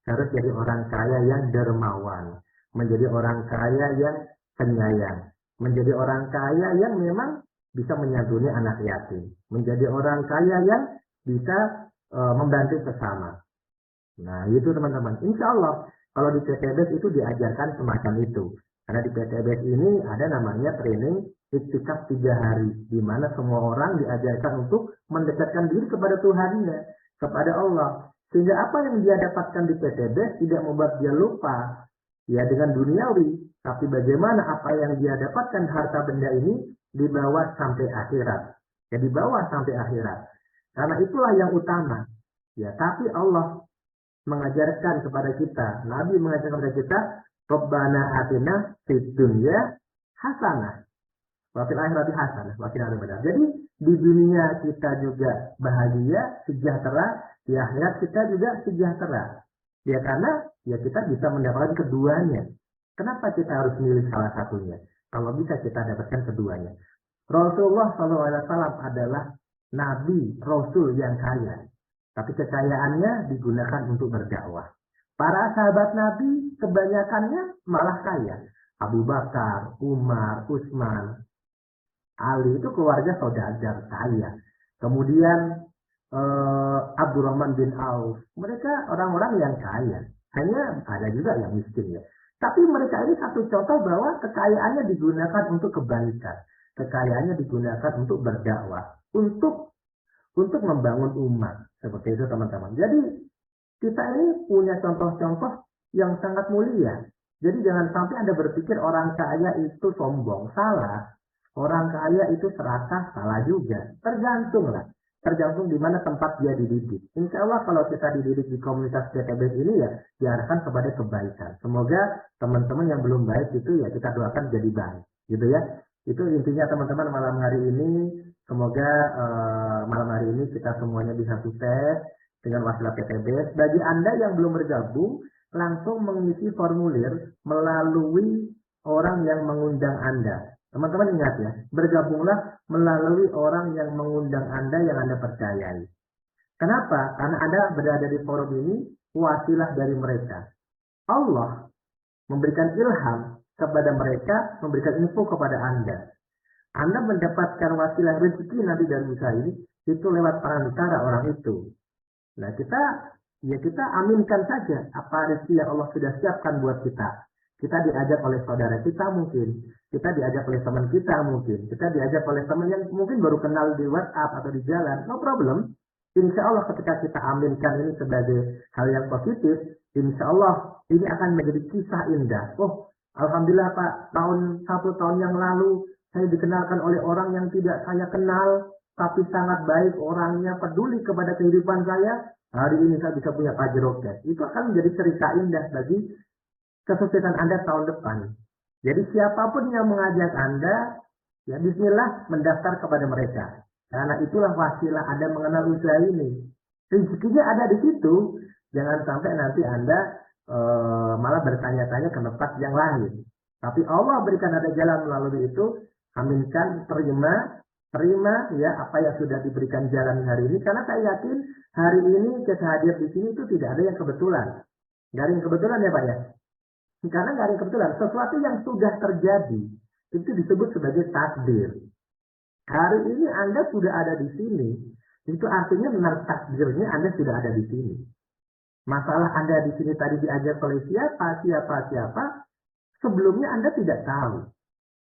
harus jadi orang kaya yang dermawan, menjadi orang kaya yang penyayang, menjadi orang kaya yang memang bisa menyantuni anak yatim, menjadi orang kaya yang bisa membantu sesama. Nah itu teman-teman, insya Allah kalau di PTBS itu diajarkan semacam itu. Karena di PTBS ini ada namanya training iktikaf 3 hari, di mana semua orang diajarkan untuk mendekatkan diri kepada Tuhannya, kepada Allah. Sehingga apa yang dia dapatkan di PTBS tidak membuat dia lupa ya dengan duniawi, tapi bagaimana apa yang dia dapatkan harta benda ini dibawa sampai akhirat. Ya dibawa sampai akhirat. Karena itulah yang utama. Ya, tapi Allah mengajarkan kepada kita, Nabi mengajarkan kepada kita, Rabbana atina fid dunya hasanah wa fil akhirati hasanah wa qina adzabannar. Jadi di dunia kita juga bahagia, sejahtera, di akhirat kita juga sejahtera. Ya karena ya kita bisa mendapatkan keduanya. Kenapa kita harus milih salah satunya? Kalau bisa kita dapatkan keduanya. Rasulullah SAW adalah Nabi, Rasul yang kaya. Tapi kekayaannya digunakan untuk berdakwah. Para sahabat Nabi kebanyakannya malah kaya. Abu Bakar, Umar, Utsman, Ali itu keluarga saudagar kaya. Kemudian Abdurrahman bin Auf. Mereka orang-orang yang kaya. Hanya ada juga yang miskin ya. Tapi mereka ini satu contoh bahwa kekayaannya digunakan untuk kebaikan. Kekayaannya digunakan untuk berdakwah. Untuk membangun umat. Seperti itu teman-teman. Jadi kita ini punya contoh-contoh yang sangat mulia. Jadi jangan sampai Anda berpikir orang kaya itu sombong. Salah. Orang kaya itu serakah. Salah juga. Tergantung di mana tempat dia dididik. Insya Allah kalau kita dididik di komunitas PTBS ini ya diarahkan kepada kebaikan. Semoga teman-teman yang belum baik itu ya kita doakan jadi baik. Gitu ya. Itu intinya teman-teman malam hari ini. Semoga malam hari ini kita semuanya bisa sukses dengan wasilah PTBS. Bagi Anda yang belum bergabung, langsung mengisi formulir melalui orang yang mengundang Anda. Teman-teman ingat ya, bergabunglah melalui orang yang mengundang Anda yang Anda percayai. Kenapa? Karena Anda berada di forum ini, wasilah dari mereka. Allah memberikan ilham kepada mereka, memberikan info kepada Anda. Anda mendapatkan wasilah rezeki nanti dari usaha ini, itu lewat perantara orang itu. Nah kita aminkan saja apa rezeki yang Allah sudah siapkan buat kita. Kita diajak oleh saudara kita mungkin, kita diajak oleh teman kita mungkin, kita diajak oleh teman yang mungkin baru kenal di WhatsApp atau di jalan, no problem. Insya Allah ketika kita aminkan ini sebagai hal yang positif, insya Allah ini akan menjadi kisah indah. Oh, alhamdulillah Pak, 1 tahun yang lalu saya dikenalkan oleh orang yang tidak saya kenal, tapi sangat baik orangnya, peduli kepada kehidupan saya. Hari ini saya bisa punya Pajero Cash. Itu akan menjadi cerita indah bagi kesuksesan Anda tahun depan. Jadi siapapun yang mengajak Anda, ya bismillah mendaftar kepada mereka. Karena itulah wasilah Anda mengenal usaha ini. Rezekinya ada di situ. Jangan sampai nanti Anda malah bertanya-tanya ke tempat yang lain. Tapi Allah berikan ada jalan melalui itu. Aminkan, terima ya apa yang sudah diberikan jalan hari ini. Karena saya yakin hari ini kita hadir di sini itu tidak ada yang kebetulan. Gak ada yang kebetulan ya Pak ya. Karena gak ada yang kebetulan. Sesuatu yang sudah terjadi itu disebut sebagai takdir. Hari ini Anda sudah ada di sini. Itu artinya menurut takdirnya Anda sudah ada di sini. Masalah Anda di sini tadi diajar oleh siapa. Sebelumnya Anda tidak tahu.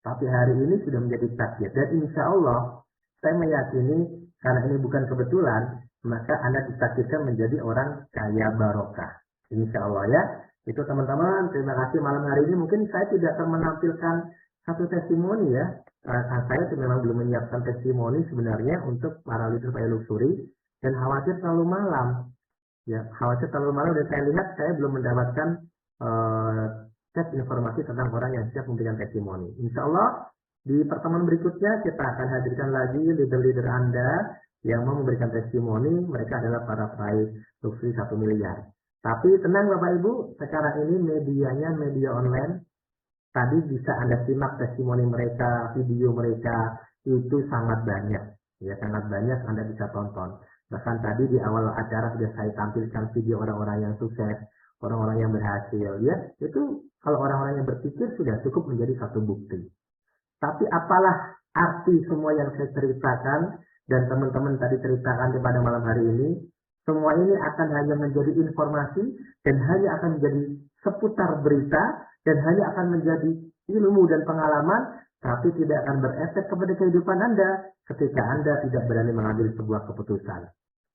Tapi hari ini sudah menjadi takdir. Dan insya Allah, saya meyakini karena ini bukan kebetulan, maka Anda ditakdirkan menjadi orang kaya barokah. Insya Allah ya. Itu teman-teman, terima kasih malam hari ini. Mungkin saya tidak akan menampilkan satu testimoni ya. Saya memang belum menyiapkan testimoni sebenarnya untuk para leader Pak Luxury. Dan khawatir terlalu malam. Ya, khawatir terlalu malam. Dan saya lihat saya belum mendapatkan cek informasi tentang orang yang siap memberikan testimoni. Insya Allah Di pertemuan berikutnya kita akan hadirkan lagi leader-leader Anda yang mau memberikan testimoni. Mereka adalah para peraih sukses 1 miliar. Tapi tenang Bapak Ibu, sekarang ini medianya media online. Tadi bisa Anda simak testimoni mereka, video mereka, itu sangat banyak. Ya, sangat banyak Anda bisa tonton. Bahkan tadi di awal acara sudah saya tampilkan video orang-orang yang sukses, orang-orang yang berhasil. Ya, itu kalau orang-orang yang berpikir sudah cukup menjadi satu bukti. Tapi apalah arti semua yang saya ceritakan dan teman-teman tadi ceritakan pada malam hari ini, semua ini akan hanya menjadi informasi dan hanya akan menjadi seputar berita dan hanya akan menjadi ilmu dan pengalaman, tapi tidak akan berefek kepada kehidupan Anda ketika Anda tidak berani mengambil sebuah keputusan.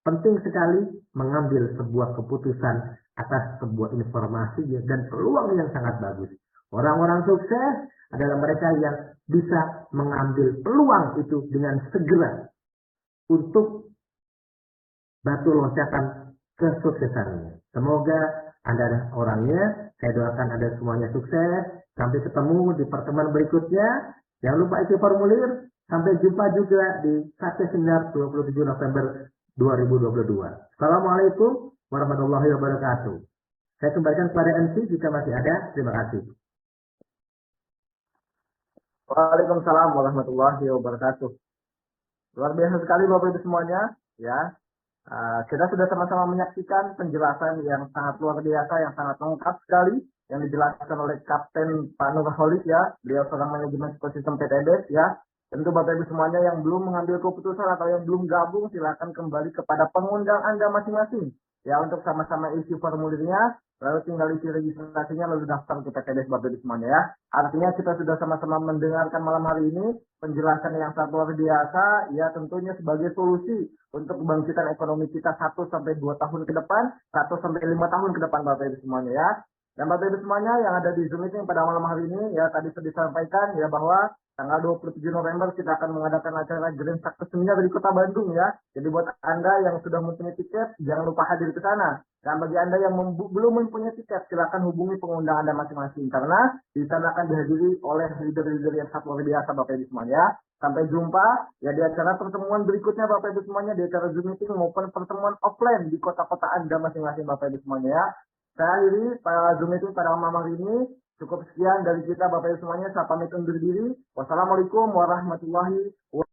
Penting sekali mengambil sebuah keputusan atas sebuah informasi dan peluang yang sangat bagus. Orang-orang sukses adalah mereka yang bisa mengambil peluang itu dengan segera untuk batu loncatan kesuksesannya. Semoga Anda adalah orangnya. Saya doakan Anda semuanya sukses. Sampai ketemu di pertemuan berikutnya. Jangan lupa isi formulir. Sampai jumpa juga di Sate Seminar 27 November 2022. Assalamualaikum warahmatullahi wabarakatuh. Saya kembalikan kepada MC jika masih ada. Terima kasih. Waalaikumsalam warahmatullahi wabarakatuh. Luar biasa sekali Bapak Ibu semuanya, ya. Kita sudah sama-sama menyaksikan penjelasan yang sangat luar biasa, yang sangat lengkap sekali, yang dijelaskan oleh Kapten Pak Nurholis, ya. Beliau seorang manajemen ekosistem PTBS, ya. Tentu Bapak Ibu semuanya yang belum mengambil keputusan atau yang belum gabung, silakan kembali kepada pengundang Anda masing-masing, ya, untuk sama-sama isi formulirnya. Lalu tinggal isi registrasinya, lalu daftar ke PTBS Bapak Ibu semuanya, ya. Artinya kita sudah sama-sama mendengarkan malam hari ini penjelasan yang sangat luar biasa, ya, tentunya sebagai solusi untuk kebangkitan ekonomi kita 1-2 tahun ke depan, 1-5 tahun ke depan Bapak Ibu semuanya, ya. Dan Bapak Ibu semuanya yang ada di Zoom meeting pada malam hari ini, ya, tadi sudah disampaikan, ya, bahwa tanggal 27 November kita akan mengadakan acara Grand Success Seminar di Kota Bandung, ya. Jadi buat Anda yang sudah mempunyai tiket, jangan lupa hadir ke sana. Dan bagi Anda yang belum mempunyai tiket, silakan hubungi pengundang Anda masing-masing. Karena di sana akan dihadiri oleh leader-leader yang sangat luar biasa Bapak Ibu semuanya. Sampai jumpa ya di acara pertemuan berikutnya Bapak Ibu semuanya, di acara Zoom meeting maupun pertemuan offline di kota-kota Anda masing-masing Bapak Ibu semuanya, ya. Saya akhiri pada Zoom meeting pada malam hari ini. Cukup sekian dari kita Bapak Ibu semuanya. Saya pamit undur diri. Wassalamualaikum warahmatullahi wabarakatuh.